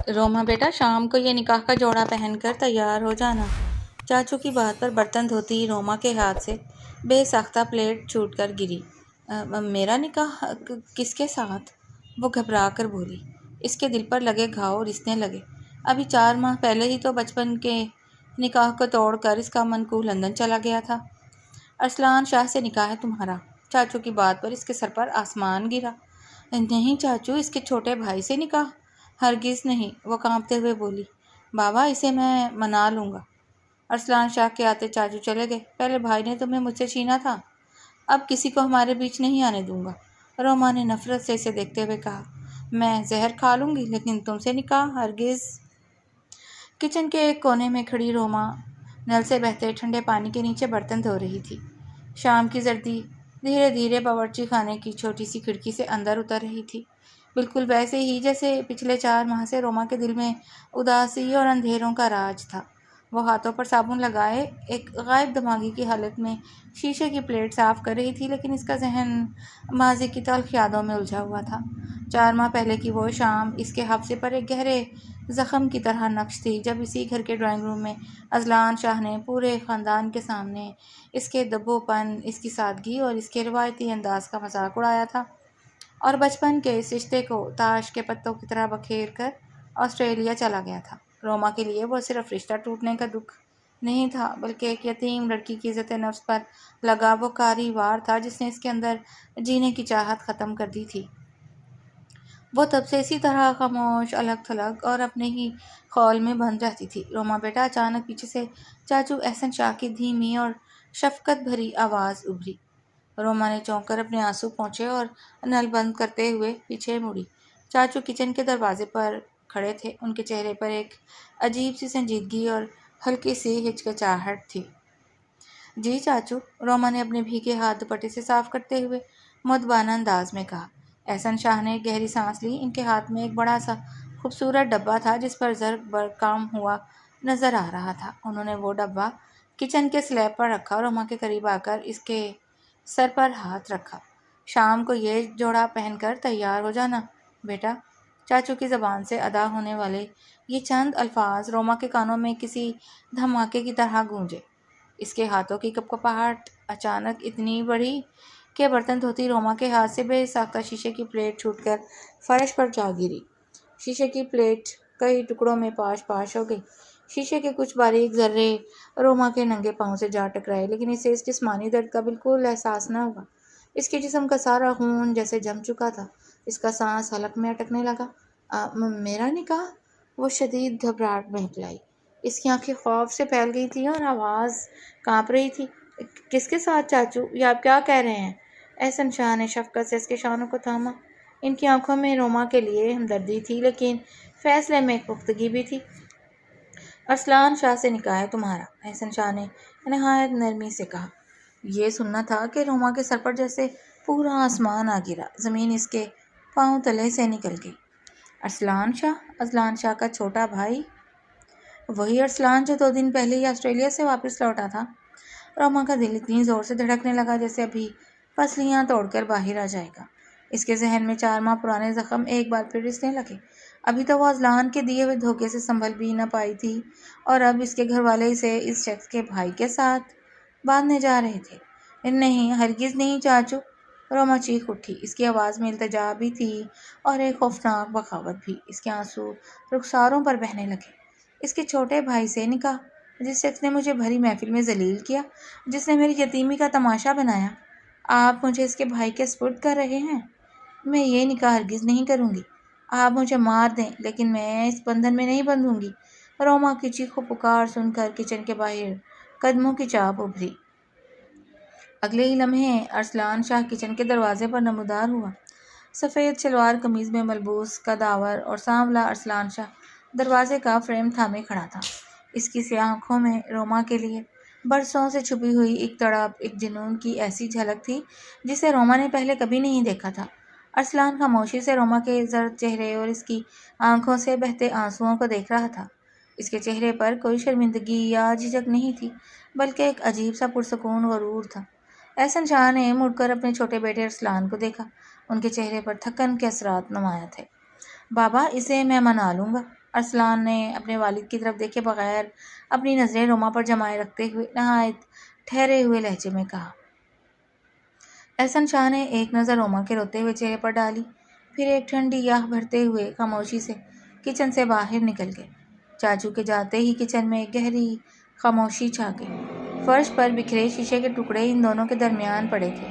روما بیٹا، شام کو یہ نکاح کا جوڑا پہن کر تیار ہو جانا۔ چاچو کی بات پر برتن دھوتی روما کے ہاتھ سے بے ساختہ پلیٹ چھوٹ کر گری۔ میرا نکاح کس کے ساتھ؟ وہ گھبرا کر بولی۔ اس کے دل پر لگے گھاؤ رسنے لگے۔ ابھی 4 ماہ پہلے ہی تو بچپن کے نکاح کو توڑ کر اس کا منقول لندن چلا گیا تھا۔ ارسلان شاہ سے نکاح ہے تمہارا؟ چاچو کی بات پر اس کے سر پر آسمان گرا۔ نہیں چاچو، اس کے چھوٹے بھائی سے نکاح؟ ہرگز نہیں، وہ کانپتے ہوئے بولی۔ بابا، اسے میں منا لوں گا۔ ارسلان شاہ کے آتے چاچو چلے گئے۔ پہلے بھائی نے تمہیں مجھ سے چھینا تھا، اب کسی کو ہمارے بیچ نہیں آنے دوں گا۔ روما نے نفرت سے اسے دیکھتے ہوئے کہا۔ میں زہر کھا لوں گی لیکن تم سے نکاح ہرگز۔ کچن کے ایک کونے میں کھڑی روما نل سے بہتے ٹھنڈے پانی کے نیچے برتن دھو رہی تھی۔ شام کی زردی دھیرے دھیرے باورچی خانے کی چھوٹی سی کھڑکی سے اندر اتر رہی تھی، بالکل ویسے ہی جیسے پچھلے 4 ماہ سے روما کے دل میں اداسی اور اندھیروں کا راج تھا۔ وہ ہاتھوں پر صابن لگائے ایک غائب دماغی کی حالت میں شیشے کی پلیٹ صاف کر رہی تھی، لیکن اس کا ذہن ماضی کی تلخ یادوں میں الجھا ہوا تھا۔ 4 ماہ پہلے کی وہ شام اس کے حافظے پر ایک گہرے زخم کی طرح نقش تھی، جب اسی گھر کے ڈرائنگ روم میں ارسلان شاہ نے پورے خاندان کے سامنے اس کے دبو پن، اس کی سادگی اور اس کے روایتی انداز کا مذاق اڑایا تھا، اور بچپن کے اس رشتے کو تاش کے پتوں کی طرح بکھیر کر آسٹریلیا چلا گیا تھا۔ روما کے لیے وہ صرف رشتہ ٹوٹنے کا دکھ نہیں تھا، بلکہ ایک یتیم لڑکی کی عزت نفس پر لگا وہ کاری وار تھا جس نے اس کے اندر جینے کی چاہت ختم کر دی تھی۔ وہ تب سے اسی طرح خاموش، الگ تھلگ اور اپنے ہی خول میں بند رہتی تھی۔ روما بیٹا، اچانک پیچھے سے چاچو احسن شاہ کی دھیمی اور شفقت بھری آواز ابھری۔ روما نے چونک کر اپنے آنسو پونچھے اور نل بند کرتے ہوئے پیچھے مڑی۔ چاچو کچن کے دروازے پر کھڑے تھے، ان کے چہرے پر ایک عجیب سی سنجیدگی اور ہلکی سی ہچکچاہٹ تھی۔ جی چاچو، روما نے اپنے بھیگے ہاتھ دوپٹے سے صاف کرتے ہوئے مؤدبانہ انداز میں کہا۔ احسن شاہ نے گہری سانس لی۔ ان کے ہاتھ میں ایک بڑا سا خوبصورت ڈبہ تھا جس پر زر بر کام ہوا نظر آ رہا تھا۔ انہوں نے وہ ڈبہ کچن کے سلیب پر رکھا اور روما کے قریب آ کر اس کے سر پر ہاتھ رکھا۔ شام کو یہ جوڑا پہن کر تیار ہو جانا بیٹا۔ چاچو کی زبان سے ادا ہونے والے یہ چند الفاظ روما کے کانوں میں کسی دھماکے کی طرح گونجے۔ اس کے ہاتھوں کی کپکپاہٹ اچانک اتنی بڑھی کہ برتن دھوتی روما کے ہاتھ سے بے ساختہ شیشے کی پلیٹ چھوٹ کر فرش پر جا گری۔ شیشے کی پلیٹ کئی ٹکڑوں میں پاش پاش ہو گئی۔ شیشے کے کچھ باریک ذرے روما کے ننگے پاؤں سے جا ٹکرائے، لیکن اسے اس جسمانی درد کا بالکل احساس نہ ہوا۔ اس کے جسم کا سارا خون جیسے جم چکا تھا۔ اس کا سانس حلق میں اٹکنے لگا۔ میرا نکاح؟ وہ شدید گھبراہٹ میں ہکلائی۔ اس کی آنکھیں خوف سے پھیل گئی تھیں اور آواز کانپ رہی تھی۔ کس کے ساتھ چاچو؟ یہ آپ کیا کہہ رہے ہیں؟ احسن شاہ نے شفقت سے اس کے شانوں کو تھاما۔ ان کی آنکھوں میں روما کے لیے ہمدردی تھی، لیکن فیصلے میں ایک پختگی بھی تھی۔ ارسلان شاہ سے نکاح ہے تمہارا؟ احسن شاہ نے نہایت نرمی سے کہا۔ یہ سننا تھا کہ روما کے سر پر جیسے پورا آسمان آ گرا۔ زمین اس کے پاؤں تلے سے نکل گئی۔ ارسلان شاہ؟ ارسلان شاہ کا چھوٹا بھائی؟ وہی ارسلان جو 2 دن پہلے ہی آسٹریلیا سے واپس لوٹا تھا۔ روما کا دل اتنی زور سے دھڑکنے لگا جیسے ابھی پسلیاں توڑ کر باہر آ جائے گا۔ اس کے ذہن میں 4 ماہ پرانے زخم ایک بار پھر رسنے لگے۔ ابھی تو وہ ارسلان کے دیے ہوئے دھوکے سے سنبھل بھی نہ پائی تھی، اور اب اس کے گھر والے اسے اس شخص کے بھائی کے ساتھ باندھنے جا رہے تھے۔ نہیں، ہرگز نہیں چاچو، روما چیخ اٹھی۔ اس کی آواز میں التجا بھی تھی اور ایک خوفناک بغاوت بھی۔ اس کے آنسو رخساروں پر بہنے لگے۔ اس کے چھوٹے بھائی سے نکاح؟ جس شخص نے مجھے بھری محفل میں ذلیل کیا، جس نے میری یتیمی کا تماشا بنایا، آپ مجھے اس کے بھائی کے سپرد کر رہے ہیں؟ میں یہ نکاح ہرگز نہیں کروں گی۔ آپ مجھے مار دیں لیکن میں اس بندھن میں نہیں بندھوں گی۔ روما کی چیخ و پکار سن کر کچن کے باہر قدموں کی چاپ ابھری۔ اگلے ہی لمحے ارسلان شاہ کچن کے دروازے پر نمودار ہوا۔ سفید شلوار قمیض میں ملبوس قداور اور سانولا ارسلان شاہ دروازے کا فریم تھامے کھڑا تھا۔ اس کی سیاہ آنکھوں میں روما کے لیے برسوں سے چھپی ہوئی ایک تڑپ، ایک جنون کی ایسی جھلک تھی جسے روما نے پہلے کبھی نہیں دیکھا تھا۔ ارسلان خاموشی سے روما کے زرد چہرے اور اس کی آنکھوں سے بہتے آنسوؤں کو دیکھ رہا تھا۔ اس کے چہرے پر کوئی شرمندگی یا جھجک نہیں تھی، بلکہ ایک عجیب سا پرسکون غرور تھا۔ احسن شاہ نے مڑ کر اپنے چھوٹے بیٹے ارسلان کو دیکھا۔ ان کے چہرے پر تھکن کے اثرات نمایاں تھے۔ بابا، اسے میں منا لوں گا۔ ارسلان نے اپنے والد کی طرف دیکھے بغیر اپنی نظریں روما پر جمائے رکھتے ہوئے نہایت ٹھہرے ہوئے لہجے میں کہا۔ احسن شاہ نے ایک نظر روما کے روتے ہوئے چہرے پر ڈالی، پھر ایک ٹھنڈی آہ بھرتے ہوئے خاموشی سے کچن سے باہر نکل گئے۔ چاچو کے جاتے ہی کچن میں ایک گہری خاموشی چھا گئی۔ فرش پر بکھرے شیشے کے ٹکڑے ان دونوں کے درمیان پڑے تھے۔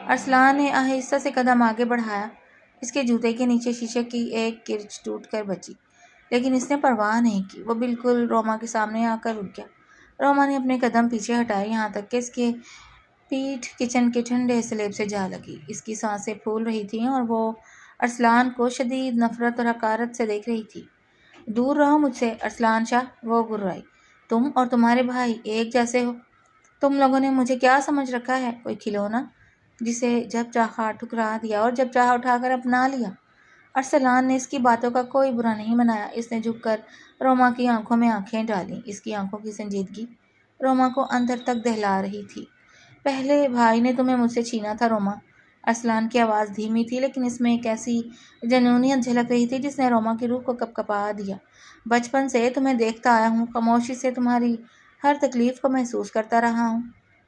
ارسلان نے آہستہ سے قدم آگے بڑھایا۔ اس کے جوتے کے نیچے شیشے کی ایک کرچ ٹوٹ کر بچی، لیکن اس نے پرواہ نہیں کی۔ وہ بالکل روما کے سامنے آ کر رک گیا۔ روما نے اپنے قدم پیچھے ہٹائے، یہاں تک کہ اس کے پیٹھ کچن کے ٹھنڈے سلیب سے جا لگی۔ اس کی سانسیں پھول رہی تھیں اور وہ ارسلان کو شدید نفرت اور حقارت سے دیکھ رہی تھی۔ دور رہو مجھ سے ارسلان شاہ، وہ گررائی۔ تم اور تمہارے بھائی ایک جیسے ہو۔ تم لوگوں نے مجھے کیا سمجھ رکھا ہے؟ کوئی کھلونا جسے جب چاہا ٹھکرا دیا اور جب چاہا اٹھا کر اپنا لیا۔ ارسلان نے اس کی باتوں کا کوئی برا نہیں منایا۔ اس نے جھک کر روما کی آنکھوں میں آنکھیں ڈالیں۔ اس کی آنکھوں کی سنجیدگی روما کو اندر تک دہلا رہی تھی۔ پہلے بھائی نے تمہیں مجھ سے چھینا تھا روما۔ ارسلان کی آواز دھیمی تھی، لیکن اس میں ایک ایسی جنونیت جھلک رہی تھی جس نے روما کی روح کو کپکپا دیا۔ بچپن سے تمہیں دیکھتا آیا ہوں، خاموشی سے تمہاری ہر تکلیف کو محسوس کرتا رہا ہوں۔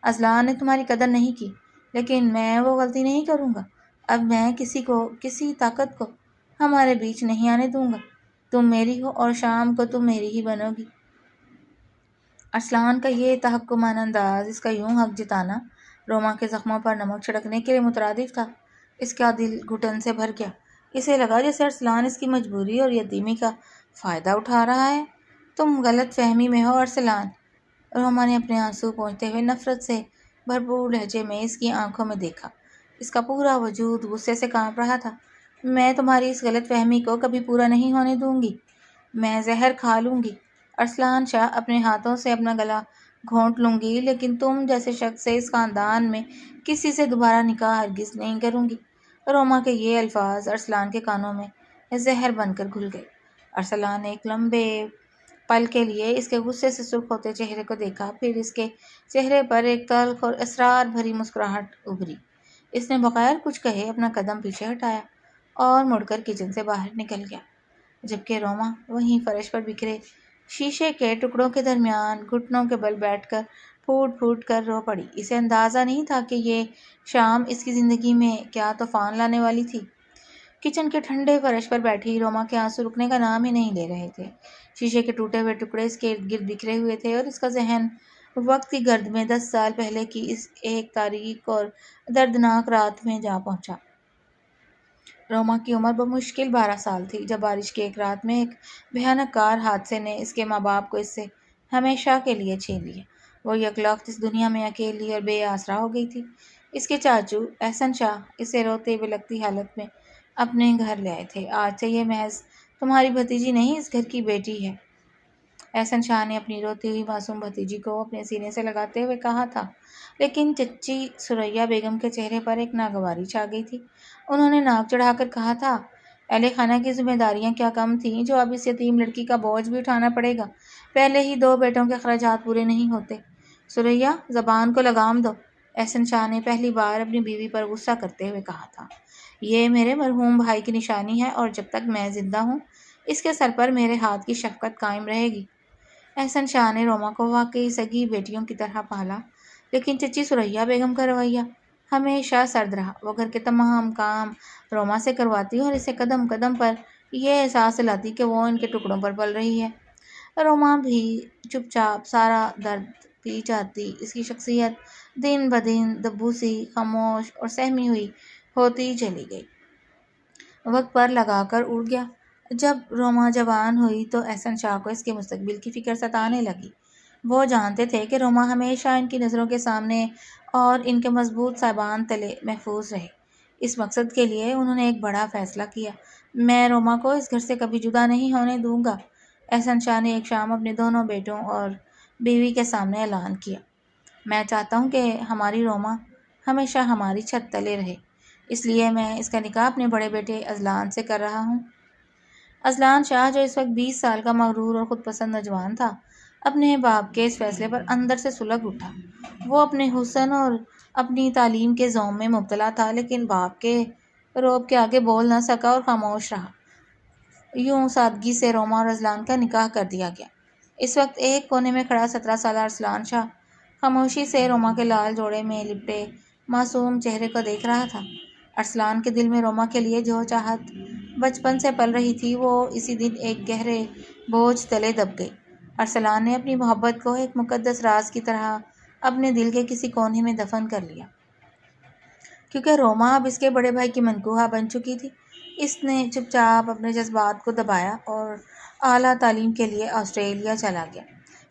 ازلان نے تمہاری قدر نہیں کی، لیکن میں وہ غلطی نہیں کروں گا۔ اب میں کسی طاقت کو ہمارے بیچ نہیں آنے دوں گا۔ تم میری ہو اور شام کو تم میری ہی بنو گی۔ ارسلان کا یہ تحکمانہ انداز، اس کا یوں حق جتانا روما کے زخموں پر نمک چھڑکنے کے لیے مترادف تھا۔ اس کا دل گھٹن سے بھر گیا۔ اسے لگا جیسے ارسلان اس کی مجبوری اور یتیمی کا فائدہ اٹھا رہا ہے۔ تم غلط فہمی میں ہو ارسلان، روما نے اپنے آنسو پونچھتے ہوئے نفرت سے بھرپور لہجے میں اس کی آنکھوں میں دیکھا۔ اس کا پورا وجود غصے سے کانپ رہا تھا۔ میں تمہاری اس غلط فہمی کو کبھی پورا نہیں ہونے دوں گی۔ میں زہر کھا لوں گی، ارسلان شاہ، اپنے ہاتھوں سے اپنا گلا گھونٹ لوں گی، لیکن تم جیسے شخص سے اس خاندان میں کسی سے دوبارہ نکاح ہرگز نہیں کروں گی۔ روما کے یہ الفاظ ارسلان کے کانوں میں زہر بن کر گھل گئے۔ ارسلان نے ایک لمبے پل کے لیے اس کے غصے سے سرخ ہوتے چہرے کو دیکھا، پھر اس کے چہرے پر ایک تلخ اور اسرار بھری مسکراہٹ ابھری۔ اس نے بغیر کچھ کہے اپنا قدم پیچھے ہٹایا اور مڑ کر کچن سے باہر نکل گیا، جبکہ روما وہیں فرش پر بکھرے شیشے کے ٹکڑوں کے درمیان گھٹنوں کے بل بیٹھ کر پھوٹ پھوٹ کر رو پڑی۔ اسے اندازہ نہیں تھا کہ یہ شام اس کی زندگی میں کیا طوفان لانے والی تھی۔ کچن کے ٹھنڈے فرش پر بیٹھی روما کے آنسو رکنے کا نام ہی نہیں لے رہے تھے۔ شیشے کے ٹوٹے ہوئے ٹکڑے اس کے ارد گرد بکھرے ہوئے تھے اور اس کا ذہن وقت کی گرد میں 10 سال پہلے کی اس ایک تاریک اور دردناک رات میں جا پہنچا۔ روما کی عمر بمشکل 12 سال تھی جب بارش کی ایک رات میں ایک بھیانک کار حادثے نے اس کے ماں باپ کو اس سے ہمیشہ کے لیے چھین لیا۔ وہ یکلخت اس دنیا میں اکیلی اور بے آسرا ہو گئی تھی۔ اس کے چاچو احسن شاہ اسے روتے بلکتی حالت میں اپنے گھر لے آئے تھے۔ آج سے یہ محض تمہاری بھتیجی نہیں، اس گھر کی بیٹی ہے، احسن شاہ نے اپنی روتی ہوئی معصوم بھتیجی کو اپنے سینے سے لگاتے ہوئے کہا تھا، لیکن چچی ثریا بیگم کے چہرے پر ایک ناگواری چھا گئی تھی۔ انہوں نے ناک چڑھا کر کہا تھا، اہل خانہ کی ذمہ داریاں کیا کم تھیں جو اب اس یتیم لڑکی کا بوجھ بھی اٹھانا پڑے گا؟ پہلے ہی 2 بیٹوں کے اخراجات پورے نہیں ہوتے۔ ثریا، زبان کو لگام دو، احسن شاہ نے پہلی بار اپنی بیوی پر غصہ کرتے ہوئے کہا تھا۔ یہ میرے مرحوم بھائی کی نشانی ہے اور جب تک میں زندہ ہوں اس کے سر پر میرے ہاتھ کی شفقت قائم رہے گی۔ احسن شاہ نے روما کو واقعی سگی بیٹیوں کی طرح پالا، لیکن چچی ثریا بیگم کا رویہ ہمیشہ سرد رہا۔ وہ گھر کے تمام کام روما سے کرواتی اور اسے قدم قدم پر یہ احساس دلاتی کہ وہ ان کے ٹکڑوں پر پل رہی ہے۔ روما بھی چپ چاپ سارا درد پی جاتی۔ اس کی شخصیت دن بدن دبوسی، خاموش اور سہمی ہوئی ہوتی چلی گئی۔ وقت پر لگا کر اڑ گیا۔ جب روما جوان ہوئی تو احسن شاہ کو اس کے مستقبل کی فکر ستانے لگی۔ وہ جانتے تھے کہ روما ہمیشہ ان کی نظروں کے سامنے اور ان کے مضبوط سائبان تلے محفوظ رہے۔ اس مقصد کے لیے انہوں نے ایک بڑا فیصلہ کیا۔ میں روما کو اس گھر سے کبھی جدا نہیں ہونے دوں گا، احسن شاہ نے ایک شام اپنے دونوں بیٹوں اور بیوی کے سامنے اعلان کیا۔ میں چاہتا ہوں کہ ہماری روما ہمیشہ ہماری چھت تلے رہے، اس لیے میں اس کا نکاح اپنے بڑے بیٹے ازلان سے کر رہا ہوں۔ ازلان شاہ، جو اس وقت 20 سال کا مغرور اور خود پسند نوجوان تھا، اپنے باپ کے اس فیصلے پر اندر سے سلگ اٹھا۔ وہ اپنے حسن اور اپنی تعلیم کے زوم میں مبتلا تھا، لیکن باپ کے روب کے آگے بول نہ سکا اور خاموش رہا۔ یوں سادگی سے روما اور ارسلان کا نکاح کر دیا گیا۔ اس وقت ایک کونے میں کھڑا 17 سالہ ارسلان شاہ خاموشی سے روما کے لال جوڑے میں لپٹے معصوم چہرے کو دیکھ رہا تھا۔ ارسلان کے دل میں روما کے لیے جو چاہت بچپن سے پل رہی تھی وہ اسی دن ایک گہرے بوجھ تلے دب گئی۔ ارسلان نے اپنی محبت کو ایک مقدس راز کی طرح اپنے دل کے کسی کونے میں دفن کر لیا۔ کیونکہ روما اب اس کے بڑے بھائی کی منکوحہ بن چکی تھی، اس نے چپ چاپ اپنے جذبات کو دبایا اور اعلیٰ تعلیم کے لیے آسٹریلیا چلا گیا۔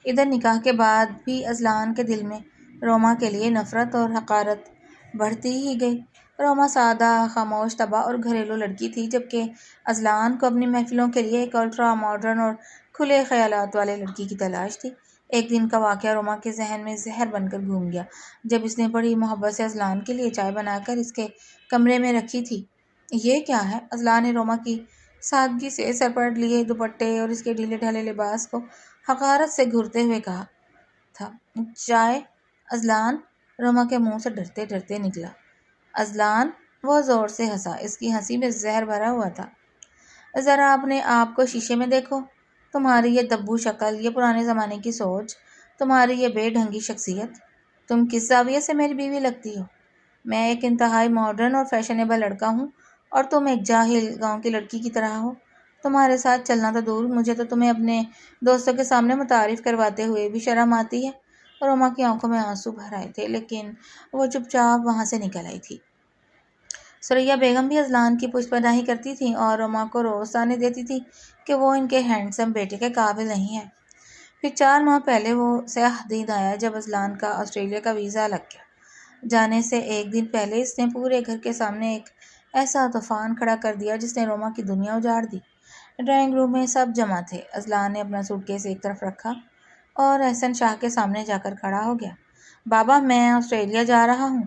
ادھر نکاح کے بعد بھی ارسلان کے دل میں روما کے لیے نفرت اور حقارت بڑھتی ہی گئی۔ روما سادہ، خاموش طبع اور گھریلو لڑکی تھی، جبکہ ارسلان کو اپنی محفلوں کے لیے ایک الٹرا ماڈرن اور کھلے خیالات والے لڑکی کی تلاش تھی۔ ایک دن کا واقعہ روما کے ذہن میں زہر بن کر گھوم گیا جب اس نے بڑی محبت سے ارسلان کے لیے چائے بنا کر اس کے کمرے میں رکھی تھی۔ یہ کیا ہے؟ ارسلان نے روما کی سادگی سے سر پر لیے دوپٹے اور اس کے ڈھیلے ڈھالے لباس کو حقارت سے گھورتے ہوئے کہا تھا۔ چائے؟ ارسلان روما کے منہ سے ڈرتے ڈرتے نکلا۔ ارسلان وہ زور سے ہنسا، اس کی ہنسی میں زہر بھرا ہوا تھا۔ ذرا اپنے آپ کو شیشے میں دیکھو، تمہاری یہ دبو شکل، یہ پرانے زمانے کی سوچ، تمہاری یہ بے ڈھنگی شخصیت، تم کس زاویے سے میری بیوی لگتی ہو؟ میں ایک انتہائی ماڈرن اور فیشنیبل لڑکا ہوں اور تم ایک جاہل گاؤں کی لڑکی کی طرح ہو۔ تمہارے ساتھ چلنا تو دور، مجھے تو تمہیں اپنے دوستوں کے سامنے متعارف کرواتے ہوئے بھی شرم آتی ہے۔ روما کی آنکھوں میں آنسو بھر آئے تھے، لیکن وہ چپ چاپ وہاں سے نکل آئی تھی۔ ثریا بیگم بھی ارسلان کی پشت پناہی کرتی تھیں اور روما کو روز تانے دیتی تھی کہ وہ ان کے ہینڈسم بیٹے کے قابل نہیں ہے۔ پھر 4 ماہ پہلے وہ سیاہ دن آیا جب ارسلان کا آسٹریلیا کا ویزا لگ گیا۔ جانے سے ایک دن پہلے اس نے پورے گھر کے سامنے ایک ایسا طوفان کھڑا کر دیا جس نے روما کی دنیا اجاڑ دی۔ ڈرائنگ روم میں سب جمع تھے۔ ارسلان نے اپنا سوٹ کیس ایک طرف رکھا اور احسن شاہ کے سامنے جا کر کھڑا ہو گیا۔ بابا، میں آسٹریلیا جا رہا ہوں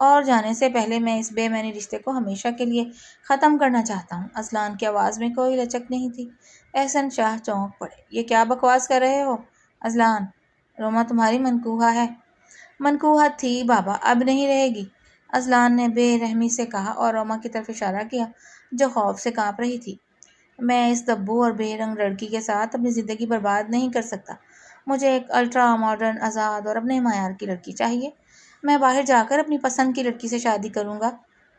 اور جانے سے پہلے میں اس بے معنی رشتے کو ہمیشہ کے لیے ختم کرنا چاہتا ہوں۔ ارسلان کی آواز میں کوئی لچک نہیں تھی۔ احسن شاہ چونک پڑے۔ یہ کیا بکواس کر رہے ہو ارسلان؟ روما تمہاری منکوحہ ہے۔ منکوحہ تھی بابا، اب نہیں رہے گی، ارسلان نے بے رحمی سے کہا اور روما کی طرف اشارہ کیا جو خوف سے کانپ رہی تھی۔ میں اس دبو اور بے رنگ لڑکی کے ساتھ اپنی زندگی برباد نہیں کر سکتا۔ مجھے ایک الٹرا ماڈرن، آزاد اور اپنے معیار کی لڑکی چاہیے۔ میں باہر جا کر اپنی پسند کی لڑکی سے شادی کروں گا۔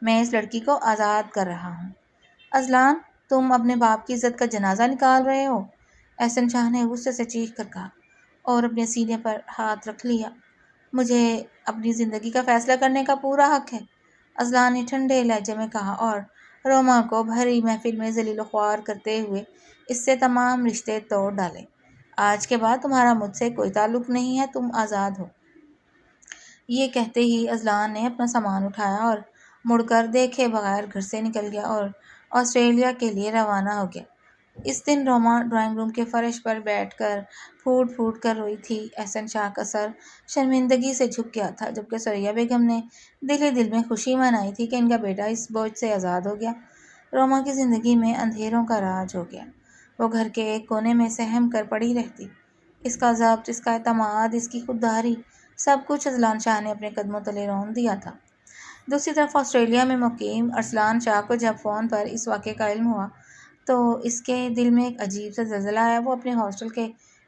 میں اس لڑکی کو آزاد کر رہا ہوں۔ ارسلان، تم اپنے باپ کی عزت کا جنازہ نکال رہے ہو، احسن شاہ نے غصے سے چیخ کر کہا اور اپنے سینے پر ہاتھ رکھ لیا۔ مجھے اپنی زندگی کا فیصلہ کرنے کا پورا حق ہے، ارسلان نے ٹھنڈے لہجے میں کہا اور روما کو بھری محفل میں ذلیل و خوار کرتے ہوئے اس سے تمام رشتے توڑ ڈالے۔ آج کے بعد تمہارا مجھ سے کوئی تعلق نہیں ہے، تم آزاد ہو۔ یہ کہتے ہی ارسلان نے اپنا سامان اٹھایا اور مڑ کر دیکھے بغیر گھر سے نکل گیا اور آسٹریلیا کے لیے روانہ ہو گیا۔ اس دن روما ڈرائنگ روم کے فرش پر بیٹھ کر پھوٹ پھوٹ کر روئی تھی۔ احسن شاہ کا سر شرمندگی سے جھک گیا تھا، جبکہ ثریا بیگم نے دل ہی دل میں خوشی منائی تھی کہ ان کا بیٹا اس بوجھ سے آزاد ہو گیا۔ روما کی زندگی میں اندھیروں کا راج ہو گیا۔ وہ گھر کے ایک کونے میں سہم کر پڑی رہتی۔ اس کا ضبط، اس کا اعتماد، اس کی خودداری، سب کچھ ارسلان شاہ نے اپنے قدموں تلے رون دیا تھا۔ دوسری طرف آسٹریلیا میں مقیم ارسلان شاہ کو جب فون پر اس واقعے کا علم ہوا تو اس کے دل میں ایک عجیب سا زلزلہ آیا۔ وہ اپنے ہاسٹل کے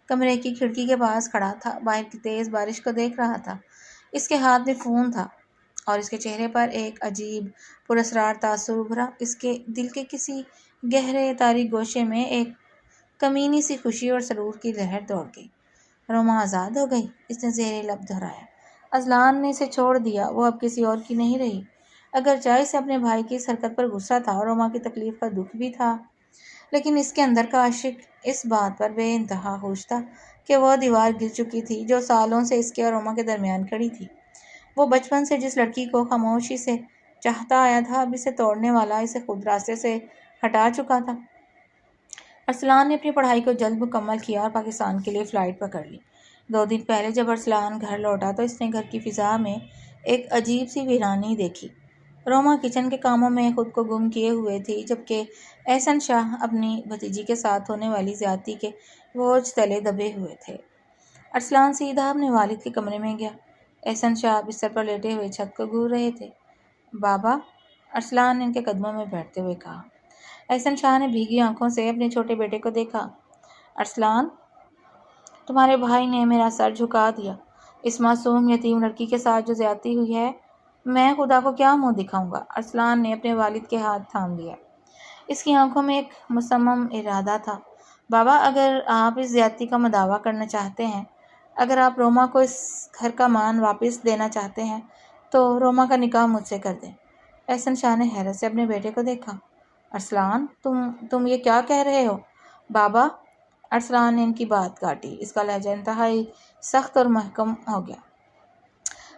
کمرے کی کھڑکی کے پاس کھڑا تھا، باہر کی تیز بارش کو دیکھ رہا تھا۔ اس کے ہاتھ میں فون تھا اور اس کے چہرے پر ایک عجیب پراسرار تاثر ابھرا۔ اس کے دل کے کسی گہرے تاریک گوشے میں ایک کمینی سی خوشی اور سرور کی لہر دوڑ گئی۔ روما آزاد ہو گئی، اس نے زیر لب دہرایا۔ ارسلان نے اسے چھوڑ دیا، وہ اب کسی اور کی نہیں رہی۔ اگرچہ اسے اپنے بھائی کی اس حرکت پر غصہ تھا اور روما کی تکلیف کا دکھ بھی تھا، لیکن اس کے اندر کا عاشق اس بات پر بے انتہا خوش تھا کہ وہ دیوار گر چکی تھی جو سالوں سے اس کے اور روما کے درمیان کھڑی تھی۔ وہ بچپن سے جس لڑکی کو خاموشی سے چاہتا آیا تھا، اب اسے توڑنے والا اسے خود راستے سے ہٹا چکا تھا۔ ارسلان نے اپنی پڑھائی کو جلد مکمل کیا اور پاکستان کے لیے فلائٹ پکڑ لی۔ 2 دن پہلے جب ارسلان گھر لوٹا تو اس نے گھر کی فضا میں ایک عجیب سی ویرانی دیکھی۔ روما کچن کے کاموں میں خود کو گم کیے ہوئے تھی، جبکہ احسن شاہ اپنی بھتیجی کے ساتھ ہونے والی زیادتی کے بوجھ تلے دبے ہوئے تھے۔ ارسلان سیدھا اپنے والد کے کمرے میں گیا۔ احسن شاہ بستر پر لیٹے ہوئے چھت کو گھور رہے تھے۔ بابا، ارسلان نے ان کے قدموں میں بیٹھتے ہوئے کہا۔ احسن شاہ نے بھیگی آنکھوں سے اپنے چھوٹے بیٹے کو دیکھا۔ ارسلان، تمہارے بھائی نے میرا سر جھکا دیا۔ اس معصوم یتیم لڑکی کے ساتھ جو زیادتی ہوئی ہے، میں خدا کو کیا منہ دکھاؤں گا؟ ارسلان نے اپنے والد کے ہاتھ تھام لیا۔ اس کی آنکھوں میں ایک مصمم ارادہ تھا۔ بابا، اگر آپ اس زیادتی کا مداوع کرنا چاہتے ہیں، اگر آپ روما کو اس گھر کا مان واپس دینا چاہتے ہیں تو روما کا نکاح مجھ سے کر دیں۔ احسن شاہ نے حیرت سے اپنے بیٹے کو دیکھا۔ ارسلان، تم یہ کیا کہہ رہے ہو؟ بابا، ارسلان نے ان کی بات کاٹی۔ اس کا لہجہ انتہائی سخت اور محکم ہو گیا۔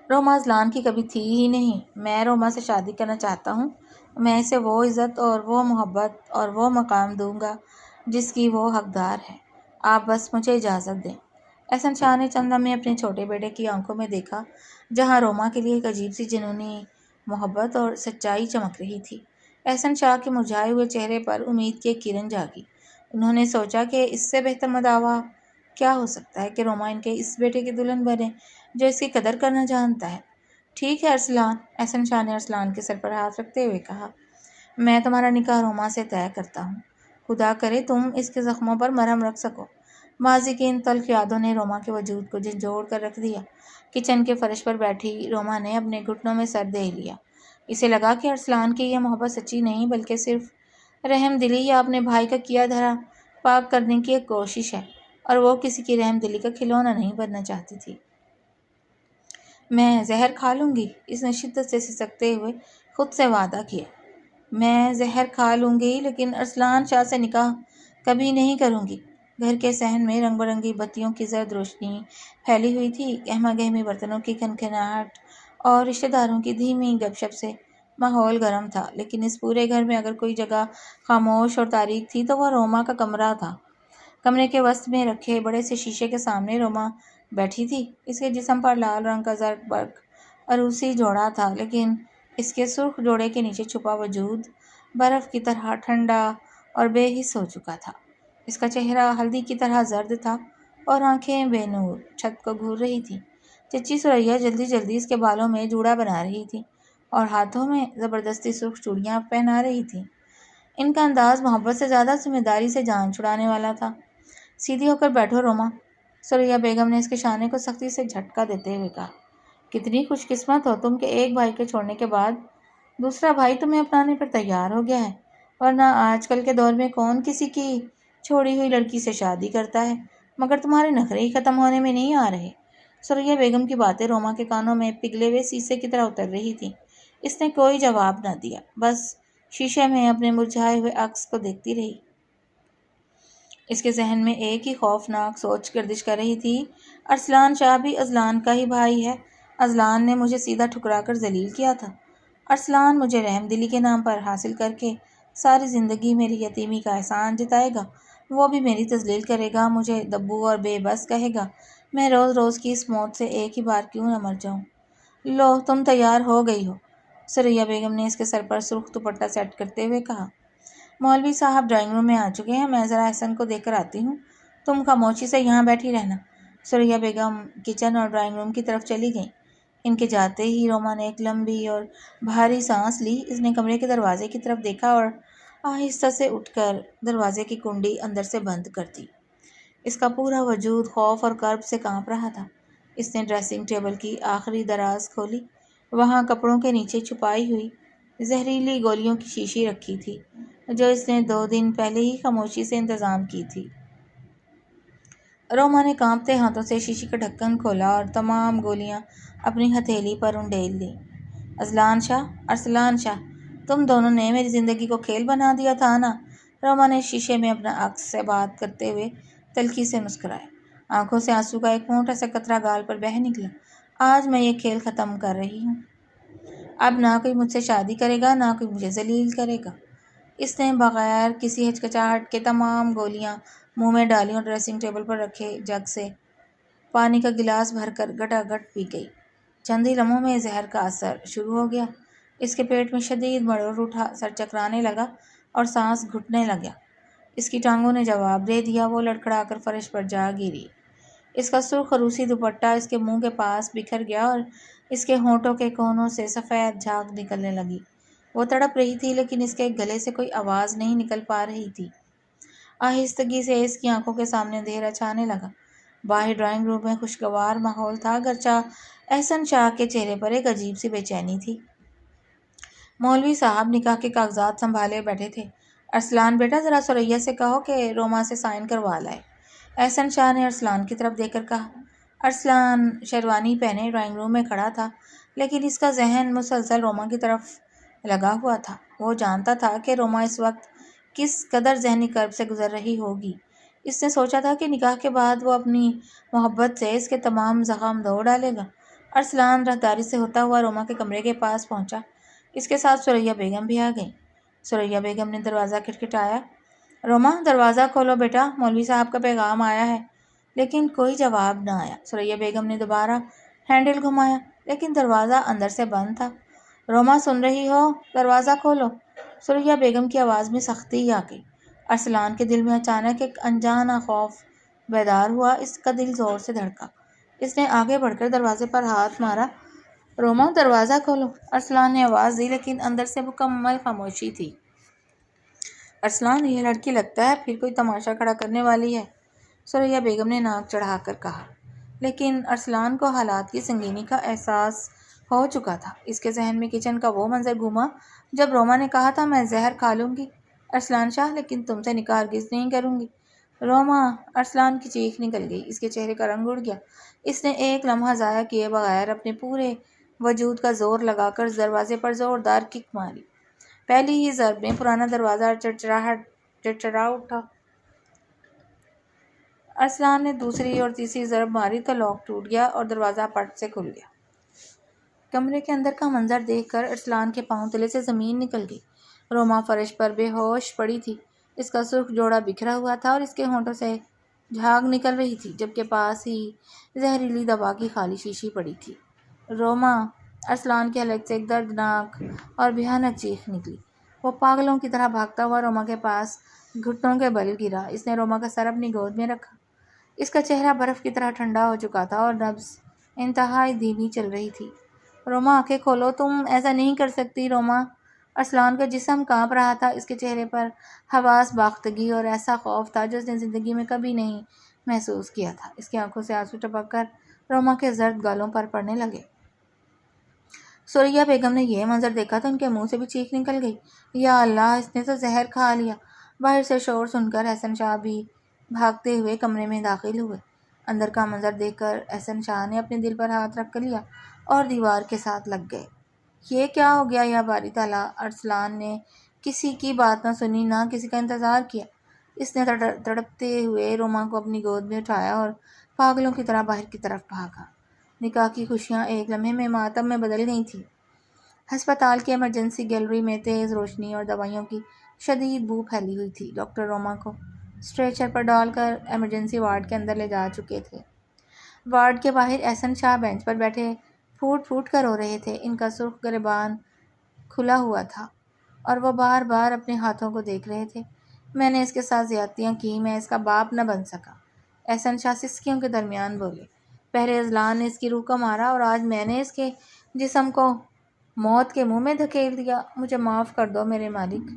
روما ارسلان کی کبھی تھی ہی نہیں۔ میں روما سے شادی کرنا چاہتا ہوں۔ میں اسے وہ عزت اور وہ محبت اور وہ مقام دوں گا جس کی وہ حقدار ہے۔ آپ بس مجھے اجازت دیں۔ احسن شاہ نے چند لمحے اپنے چھوٹے بیٹے کی آنکھوں میں دیکھا، جہاں روما کے لیے ایک عجیب سی جنونی محبت اور سچائی چمک رہی تھی۔ احسن شاہ کے مرجھائے ہوئے چہرے پر امید کی ایک کرن جاگی۔ انہوں نے سوچا کہ اس سے بہتر مداوع کیا ہو سکتا ہے کہ روما ان کے اس بیٹے کی دلہن بنے جو اس کی قدر کرنا جانتا ہے۔ ٹھیک ہے ارسلان، احسن شاہ نے ارسلان کے سر پر ہاتھ رکھتے ہوئے کہا، میں تمہارا نکاح روما سے طے کرتا ہوں۔ خدا کرے تم اس کے زخموں پر مرہم رکھ سکو۔ ماضی کی ان تلخ یادوں نے روما کے وجود کو جھنجھوڑ کر رکھ دیا۔ کچن کے فرش پر بیٹھی روما نے اپنے گھٹنوں میں سر دے لیا۔ اسے لگا کہ ارسلان کی یہ محبت سچی نہیں بلکہ صرف رحم دلی یا اپنے بھائی کا کیا دھرا پاک کرنے کی ایک کوشش ہے، اور وہ کسی کی رحم دلی کا کھلونا نہیں بننا چاہتی تھی۔ میں زہر کھا لوں گی، اس نے شدت سے سسکتے ہوئے خود سے وعدہ کیا۔ میں زہر کھا لوں گی لیکن ارسلان شاہ سے نکاح کبھی نہیں کروں گی۔ گھر کے صحن میں رنگ برنگی بتیوں کی زرد روشنی پھیلی ہوئی تھی۔ گہما گہمی برتنوں کی کھنکھناہٹ اور رشتہ داروں کی دھیمی گپ شپ سے ماحول گرم تھا، لیکن اس پورے گھر میں اگر کوئی جگہ خاموش اور تاریک تھی تو وہ روما کا کمرہ تھا۔ کمرے کے وسط میں رکھے بڑے سے شیشے کے سامنے روما بیٹھی تھی۔ اس کے جسم پر لال رنگ کا زرق برق عروسی جوڑا تھا، لیکن اس کے سرخ جوڑے کے نیچے چھپا وجود برف کی طرح ٹھنڈا اور بے حس ہو چکا تھا۔ اس کا چہرہ ہلدی کی طرح زرد تھا اور آنکھیں بے نور چھت کو گھور رہی تھیں۔ چچی سریا جلدی جلدی اس کے بالوں میں جوڑا بنا رہی تھی اور ہاتھوں میں زبردستی سرخ چوڑیاں پہنا رہی تھی۔ ان کا انداز محبت سے زیادہ ذمہ داری سے جان چھڑانے والا تھا۔ سیدھی ہو کر بیٹھو روما، سریا بیگم نے اس کے شانے کو سختی سے جھٹکا دیتے ہوئے کہا۔ کتنی خوش قسمت ہو تم کہ ایک بھائی کے چھوڑنے کے بعد دوسرا بھائی تمہیں اپنانے پر تیار ہو گیا ہے، ورنہ آج کل کے دور میں کون کسی کی چھوڑی ہوئی لڑکی سے شادی کرتا ہے؟ مگر تمہارے نخرے ہی ختم ہونے میں نہیں آ رہے۔ سریا بیگم کی باتیں روما کے کانوں میں پگھلے ہوئے سیسے کی طرح اتر رہی تھیں۔ اس نے کوئی جواب نہ دیا، بس شیشے میں اپنے مرجھائے ہوئے عکس کو دیکھتی رہی۔ اس کے ذہن میں ایک ہی خوفناک سوچ گردش کر رہی تھی، ارسلان شاہ بھی اذلان کا ہی بھائی ہے۔ اذلان نے مجھے سیدھا ٹھکرا کر ذلیل کیا تھا۔ ارسلان مجھے رحم دلی کے نام پر حاصل کر کے ساری زندگی میری یتیمی کا احسان جتائے گا، وہ بھی میری تذلیل کرے گا، مجھے دبو اور بے بس کہے گا۔ میں روز روز کی اس موت سے ایک ہی بار کیوں نہ مر جاؤں؟ لو، تم تیار ہو گئی ہو، سریا بیگم نے اس کے سر پر سرخ دوپٹہ سیٹ کرتے ہوئے کہا۔ مولوی صاحب ڈرائنگ روم میں آ چکے ہیں، میں ذرا احسن کو دیکھ کر آتی ہوں، تم خاموشی سے یہاں بیٹھی رہنا۔ سریا بیگم کچن اور ڈرائنگ روم کی طرف چلی گئیں۔ ان کے جاتے ہی روما نے ایک لمبی اور بھاری سانس لی۔ اس نے کمرے کے دروازے کی طرف دیکھا اور آہستہ سے اٹھ کر دروازے کی کنڈی اندر سے بند کر دی۔ اس کا پورا وجود خوف اور کرب سے کانپ رہا تھا۔ اس نے ڈریسنگ ٹیبل کی آخری دراز کھولی۔ وہاں کپڑوں کے نیچے چھپائی ہوئی زہریلی گولیوں کی شیشی رکھی تھی، جو اس نے 2 دن پہلے ہی خاموشی سے انتظام کی تھی۔ روما نے کانپتے ہاتھوں سے شیشی کا ڈھکن کھولا اور تمام گولیاں اپنی ہتھیلی پر انڈیل دیں۔ اذلان شاہ، ارسلان شاہ، تم دونوں نے میری زندگی کو کھیل بنا دیا تھا نا؟ روما نے شیشے میں اپنا عکس سے بات کرتے ہوئے تلخی سے مسکرایا۔ آنکھوں سے آنسو کا ایک موٹا سا قطرہ گال پر بہہ نکلا۔ آج میں یہ کھیل ختم کر رہی ہوں۔ اب نہ کوئی مجھ سے شادی کرے گا، نہ کوئی مجھے ذلیل کرے گا۔ اس نے بغیر کسی ہچکچاہٹ کے تمام گولیاں منہ میں ڈالیں اور ڈریسنگ ٹیبل پر رکھے جگ سے پانی کا گلاس بھر کر گٹا گٹ پی گئی۔ چند ہی لمحوں میں زہر کا اثر شروع ہو گیا۔ اس کے پیٹ میں شدید مڑوڑ اٹھا، سر چکرانے لگا اور سانس گھٹنے لگا۔ اس کی ٹانگوں نے جواب دے دیا، وہ لڑکھڑا کر فرش پر جا گری۔ اس کا سرخ عروسی دوپٹہ اس کے منہ کے پاس بکھر گیا اور اس کے ہونٹوں کے کونوں سے سفید جھاگ نکلنے لگی۔ وہ تڑپ رہی تھی لیکن اس کے گلے سے کوئی آواز نہیں نکل پا رہی تھی۔ آہستگی سے اس کی آنکھوں کے سامنے اندھیرا چھانے لگا۔ باہر ڈرائنگ روم میں خوشگوار ماحول تھا، گرچہ احسن شاہ کے چہرے پر ایک عجیب سی بے چینی تھی۔ مولوی صاحب نکاح کے کاغذات سنبھالے بیٹھے تھے۔ ارسلان بیٹا، ذرا ثریا سے کہو کہ روما سے سائن کروا لائے، احسن شاہ نے ارسلان کی طرف دیکھ کر کہا۔ ارسلان شیروانی پہنے ڈرائنگ روم میں کھڑا تھا، لیکن اس کا ذہن مسلسل روما کی طرف لگا ہوا تھا۔ وہ جانتا تھا کہ روما اس وقت کس قدر ذہنی کرب سے گزر رہی ہوگی۔ اس نے سوچا تھا کہ نکاح کے بعد وہ اپنی محبت سے اس کے تمام زخم دھو ڈالے گا۔ ارسلان راہداری سے ہوتا ہوا روما کے کمرے کے پاس پہنچا۔ اس کے ساتھ ثریا بیگم بھی آ گئیں۔ ثریا بیگم نے دروازہ کھٹکھٹایا۔ روما، دروازہ کھولو بیٹا، مولوی صاحب کا پیغام آیا ہے۔ لیکن کوئی جواب نہ آیا۔ ثریا بیگم نے دوبارہ ہینڈل گھمایا، لیکن دروازہ اندر سے بند تھا۔ روما، سن رہی ہو؟ دروازہ کھولو۔ ثریا بیگم کی آواز میں سختی آ گئی۔ ارسلان کے دل میں اچانک ایک انجانا خوف بیدار ہوا۔ اس کا دل زور سے دھڑکا۔ اس نے آگے بڑھ کر دروازے پر ہاتھ مارا۔ روما، دروازہ کھولو۔ ارسلان نے آواز دی، لیکن اندر سے مکمل خاموشی تھی۔ ارسلان، یہ لڑکی لگتا ہے پھر کوئی تماشا کھڑا کرنے والی ہے، ثریا بیگم نے ناک چڑھا کر کہا۔ لیکن ارسلان کو حالات کی سنگینی کا احساس ہو چکا تھا۔ اس کے ذہن میں کچن کا وہ منظر گھوما جب روما نے کہا تھا، میں زہر کھا لوں گی ارسلان شاہ، لیکن تم سے نکاح ہرگز نہیں کروں گی۔ روما! ارسلان کی چیخ نکل گئی۔ اس کے چہرے کا رنگ اڑ گیا۔ اس نے ایک لمحہ ضائع کیے بغیر اپنے پورے وجود کا زور لگا کر دروازے پر زوردار کک ماری۔ پہلی ہی ضرب میں پرانا دروازہ چڑچڑا اٹھا۔ ارسلان نے دوسری اور تیسری ضرب ماری تو لاک ٹوٹ گیا اور دروازہ پٹ سے کھل گیا۔ کمرے کے اندر کا منظر دیکھ کر ارسلان کے پاؤں تلے سے زمین نکل گئی۔ روما فرش پر بے ہوش پڑی تھی۔ اس کا سرخ جوڑا بکھرا ہوا تھا اور اس کے ہونٹوں سے جھاگ نکل رہی تھی، جبکہ پاس ہی زہریلی دوا کی خالی شیشی پڑی تھی۔ روما! ارسلان کے حلق سے ایک دردناک اور بھیانک چیخ نکلی۔ وہ پاگلوں کی طرح بھاگتا ہوا روما کے پاس گھٹنوں کے بل گرا۔ اس نے روما کا سر اپنی گود میں رکھا۔ اس کا چہرہ برف کی طرح ٹھنڈا ہو چکا تھا اور نبض انتہائی دھیمی چل رہی تھی۔ روما، آنکھیں کھولو، تم ایسا نہیں کر سکتی روما! ارسلان کا جسم کانپ رہا تھا۔ اس کے چہرے پر حواس باختگی اور ایسا خوف تھا جو اس نے زندگی میں کبھی نہیں محسوس کیا تھا۔ اس کی آنکھوں سے آنسو ٹپک کر روما کے زرد گالوں پر پڑنے لگے۔ ثریا بیگم نے یہ منظر دیکھا تو ان کے منہ سے بھی چیخ نکل گئی۔ یا اللہ! اس نے تو زہر کھا لیا! باہر سے شور سن کر احسن شاہ بھی بھاگتے ہوئے کمرے میں داخل ہوئے۔ اندر کا منظر دیکھ کر احسن شاہ نے اپنے دل پر ہاتھ رکھ لیا اور دیوار کے ساتھ لگ گئے۔ یہ کیا ہو گیا یا باری تعالیٰ! ارسلان نے کسی کی بات نہ سنی، نہ کسی کا انتظار کیا۔ اس نے تڑپتے ہوئے روما کو اپنی گود میں اٹھایا اور پاگلوں کی طرح باہر کی طرف بھاگا۔ نکاح کی خوشیاں ایک لمحے میں ماتم میں بدل گئی تھیں۔ ہسپتال کی ایمرجنسی گیلری میں تیز روشنی اور دوائیوں کی شدید بو پھیلی ہوئی تھی۔ ڈاکٹر روما کو اسٹریچر پر ڈال کر ایمرجنسی وارڈ کے اندر لے جا چکے تھے۔ وارڈ کے باہر احسن شاہ بینچ پر بیٹھے پھوٹ پھوٹ کر رو رہے تھے۔ ان کا سرخ گریبان کھلا ہوا تھا اور وہ بار بار اپنے ہاتھوں کو دیکھ رہے تھے۔ میں نے اس کے ساتھ زیادتیاں کی، میں اس کا باپ نہ بن سکا، احسن شاہ سسکیوں کے درمیان بولے۔ پہلے اذلان نے اس کی روح کو مارا اور آج میں نے اس کے جسم کو موت کے منہ میں دھکیل دیا۔ مجھے معاف کر دو میرے مالک۔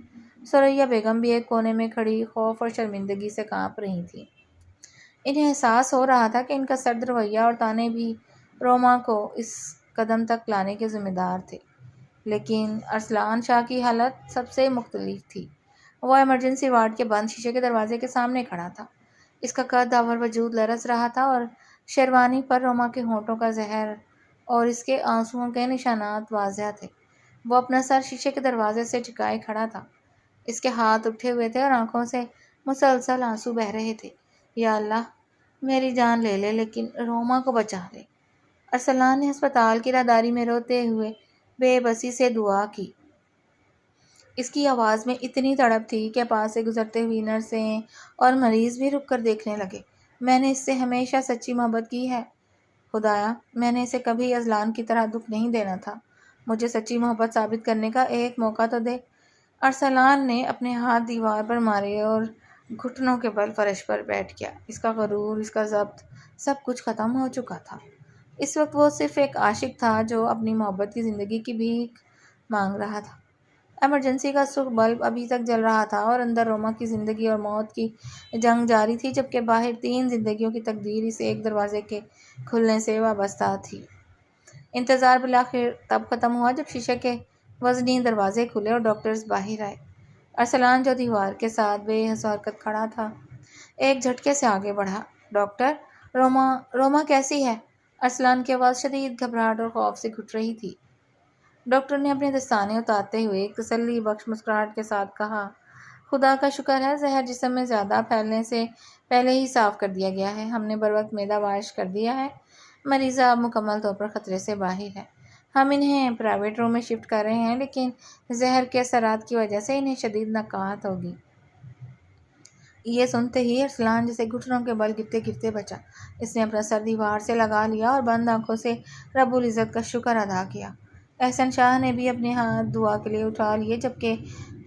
ثریا بیگم بھی ایک کونے میں کھڑی خوف اور شرمندگی سے کانپ رہی تھیں۔ انہیں احساس ہو رہا تھا کہ ان کا سرد رویہ اور طعنے بھی روما کو اس قدم تک لانے کے ذمہ دار تھے۔ لیکن ارسلان شاہ کی حالت سب سے مختلف تھی۔ وہ ایمرجنسی وارڈ کے بند شیشے کے دروازے کے سامنے کھڑا تھا۔ اس کا قد اور وجود لرز رہا تھا اور شیروانی پر روما کے ہونٹوں کا زہر اور اس کے آنسوؤں کے نشانات واضح تھے۔ وہ اپنا سر شیشے کے دروازے سے ٹکائے کھڑا تھا۔ اس کے ہاتھ اٹھے ہوئے تھے اور آنکھوں سے مسلسل آنسو بہہ رہے تھے۔ یا اللہ! میری جان لے لے لیکن روما کو بچا لے۔ ارسلان نے ہسپتال کی راہداری میں روتے ہوئے بے بسی سے دعا کی۔ اس کی آواز میں اتنی تڑپ تھی کہ پاس سے گزرتے ہوئی نرسیں اور مریض بھی رک کر دیکھنے لگے۔ میں نے اس سے ہمیشہ سچی محبت کی ہے۔ خدایا، میں نے اسے کبھی اذلان کی طرح دکھ نہیں دینا تھا۔ مجھے سچی محبت ثابت کرنے کا ایک موقع تو دے۔ ارسلان نے اپنے ہاتھ دیوار پر مارے اور گھٹنوں کے بل فرش پر بیٹھ گیا۔ اس کا غرور، اس کا ضبط، سب کچھ ختم ہو چکا تھا۔ اس وقت وہ صرف ایک عاشق تھا جو اپنی محبت کی زندگی کی بھیک مانگ رہا تھا۔ ایمرجنسی کا سرخ بلب ابھی تک جل رہا تھا اور اندر روما کی زندگی اور موت کی جنگ جاری تھی، جبکہ باہر 3 زندگیوں کی تقدیر اس ایک دروازے کے کھلنے سے وابستہ تھی۔ انتظار بالآخر تب ختم ہوا جب شیشے کے وزنی دروازے کھلے اور ڈاکٹرز باہر آئے۔ ارسلان، جو دیوار کے ساتھ بے حس حرکت کھڑا تھا، ایک جھٹکے سے آگے بڑھا۔ ڈاکٹر، روما کیسی ہے؟ ارسلان کی آواز شدید گھبراہٹ اور خوف سے گھٹ رہی تھی۔ ڈاکٹر نے اپنے دستانے اتارتے ہوئے ایک تسلی بخش مسکراہٹ کے ساتھ کہا، خدا کا شکر ہے، زہر جسم میں زیادہ پھیلنے سے پہلے ہی صاف کر دیا گیا ہے۔ ہم نے بروقت معدہ واش کر دیا ہے۔ مریضہ اب مکمل طور پر خطرے سے باہر ہے۔ ہم انہیں پرائیویٹ روم میں شفٹ کر رہے ہیں، لیکن زہر کے اثرات کی وجہ سے انہیں شدید نقاہت ہوگی۔ یہ سنتے ہی ارسلان جسے گھٹنوں کے بل گرتے گرتے بچا۔ اس نے اپنا سر دیوار سے لگا لیا اور بند آنکھوں سے رب العزت کا شکر ادا کیا۔ احسن شاہ نے بھی اپنے ہاتھ دعا کے لیے اٹھا لیے، جبکہ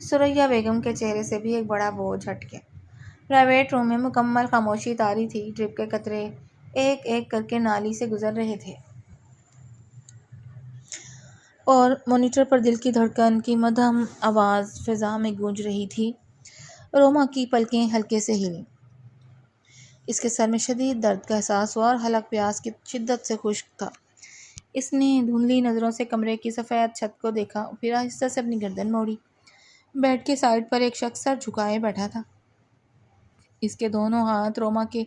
ثریا بیگم کے چہرے سے بھی ایک بڑا بوجھ ہٹ گیا۔ پرائیویٹ روم میں مکمل خاموشی طاری تھی۔ ڈرپ کے قطرے ایک ایک کر کے نالی سے گزر رہے تھے اور مانیٹر پر دل کی دھڑکن کی مدھم آواز فضا میں گونج رہی تھی۔ روما کی پلکیں ہلکے سے ہلیں۔ اس کے سر میں شدید درد کا احساس ہوا اور حلق پیاس کی شدت سے خشک تھا۔ اس نے دھندلی نظروں سے کمرے کی سفید چھت کو دیکھا، پھر آہستہ سے اپنی گردن موڑی۔ بیڈ کے سائڈ پر ایک شخص سر جھکائے بیٹھا تھا۔ اس کے دونوں ہاتھ روما کے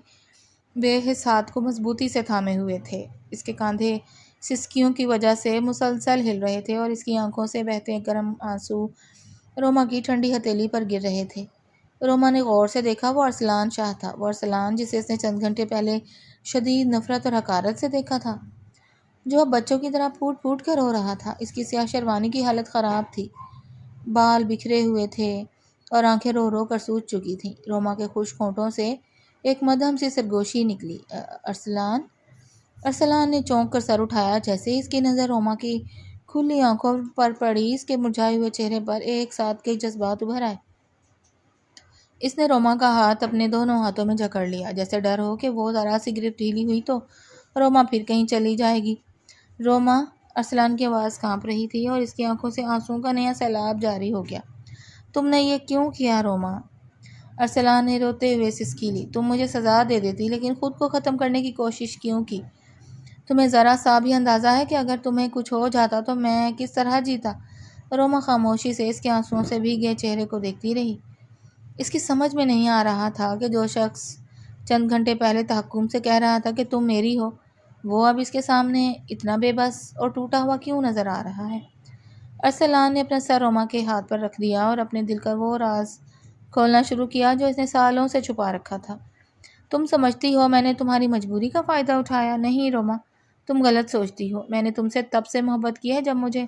بے حس ہاتھ کو مضبوطی سے تھامے ہوئے تھے۔ اس کے کاندھے سسکیوں کی وجہ سے مسلسل ہل رہے تھے اور اس کی آنکھوں سے بہتے گرم آنسو روما کی ٹھنڈی ہتھیلی پر گر رہے تھے۔ روما نے غور سے دیکھا، وہ ارسلان شاہ تھا، وہ ارسلان جسے اس نے چند گھنٹے پہلے شدید نفرت اور حقارت سے دیکھا تھا، جو اب بچوں کی طرح پھوٹ پھوٹ کر رو رہا تھا۔ اس کی سیاہ شیروانی کی حالت خراب تھی، بال بکھرے ہوئے تھے اور آنکھیں رو رو کر سوج چکی تھیں۔ روما کے خشک ہونٹوں سے ایک مدھم سی سرگوشی نکلی۔ ارسلان نے چونک کر سر اٹھایا۔ جیسے ہی اس کی نظر روما کی کھلی آنکھوں پر پڑی، اس کے مرجھائے ہوئے چہرے پر ایک ساتھ کئی جذبات ابھر آئے۔ اس نے روما کا ہاتھ اپنے دونوں ہاتھوں میں جکڑ لیا، جیسے ڈر ہو کہ وہ ذرا سی گرفت ڈھیلی ہوئی تو روما پھر کہیں چلی جائے گی۔ روما، ارسلان کی آواز کانپ رہی تھی اور اس کی آنکھوں سے آنسوؤں کا نیا سیلاب جاری ہو گیا۔ تم نے یہ کیوں کیا روما؟ ارسلان نے روتے ہوئے سسکی لی۔ تم مجھے سزا دے دیتی، لیکن خود کو ختم کرنے کی کوشش کیوں کی؟ تمہیں ذرا سا بھی اندازہ ہے کہ اگر تمہیں کچھ ہو جاتا تو میں کس طرح جیتا؟ روما خاموشی سے اس کے آنسوؤں سے بھیگے چہرے کو دیکھتی رہی۔ اس کی سمجھ میں نہیں آ رہا تھا کہ جو شخص چند گھنٹے پہلے تحکم سے کہہ رہا تھا کہ تم میری ہو، وہ اب اس کے سامنے اتنا بے بس اور ٹوٹا ہوا کیوں نظر آ رہا ہے؟ ارسلان نے اپنا سر روما کے ہاتھ پر رکھ دیا اور اپنے دل کا وہ راز کھولنا شروع کیا جو اس نے سالوں سے چھپا رکھا تھا۔ تم سمجھتی ہو میں نے تمہاری مجبوری کا فائدہ اٹھایا؟ نہیں روما، تم غلط سوچتی ہو۔ میں نے تم سے تب سے محبت کی ہے جب مجھے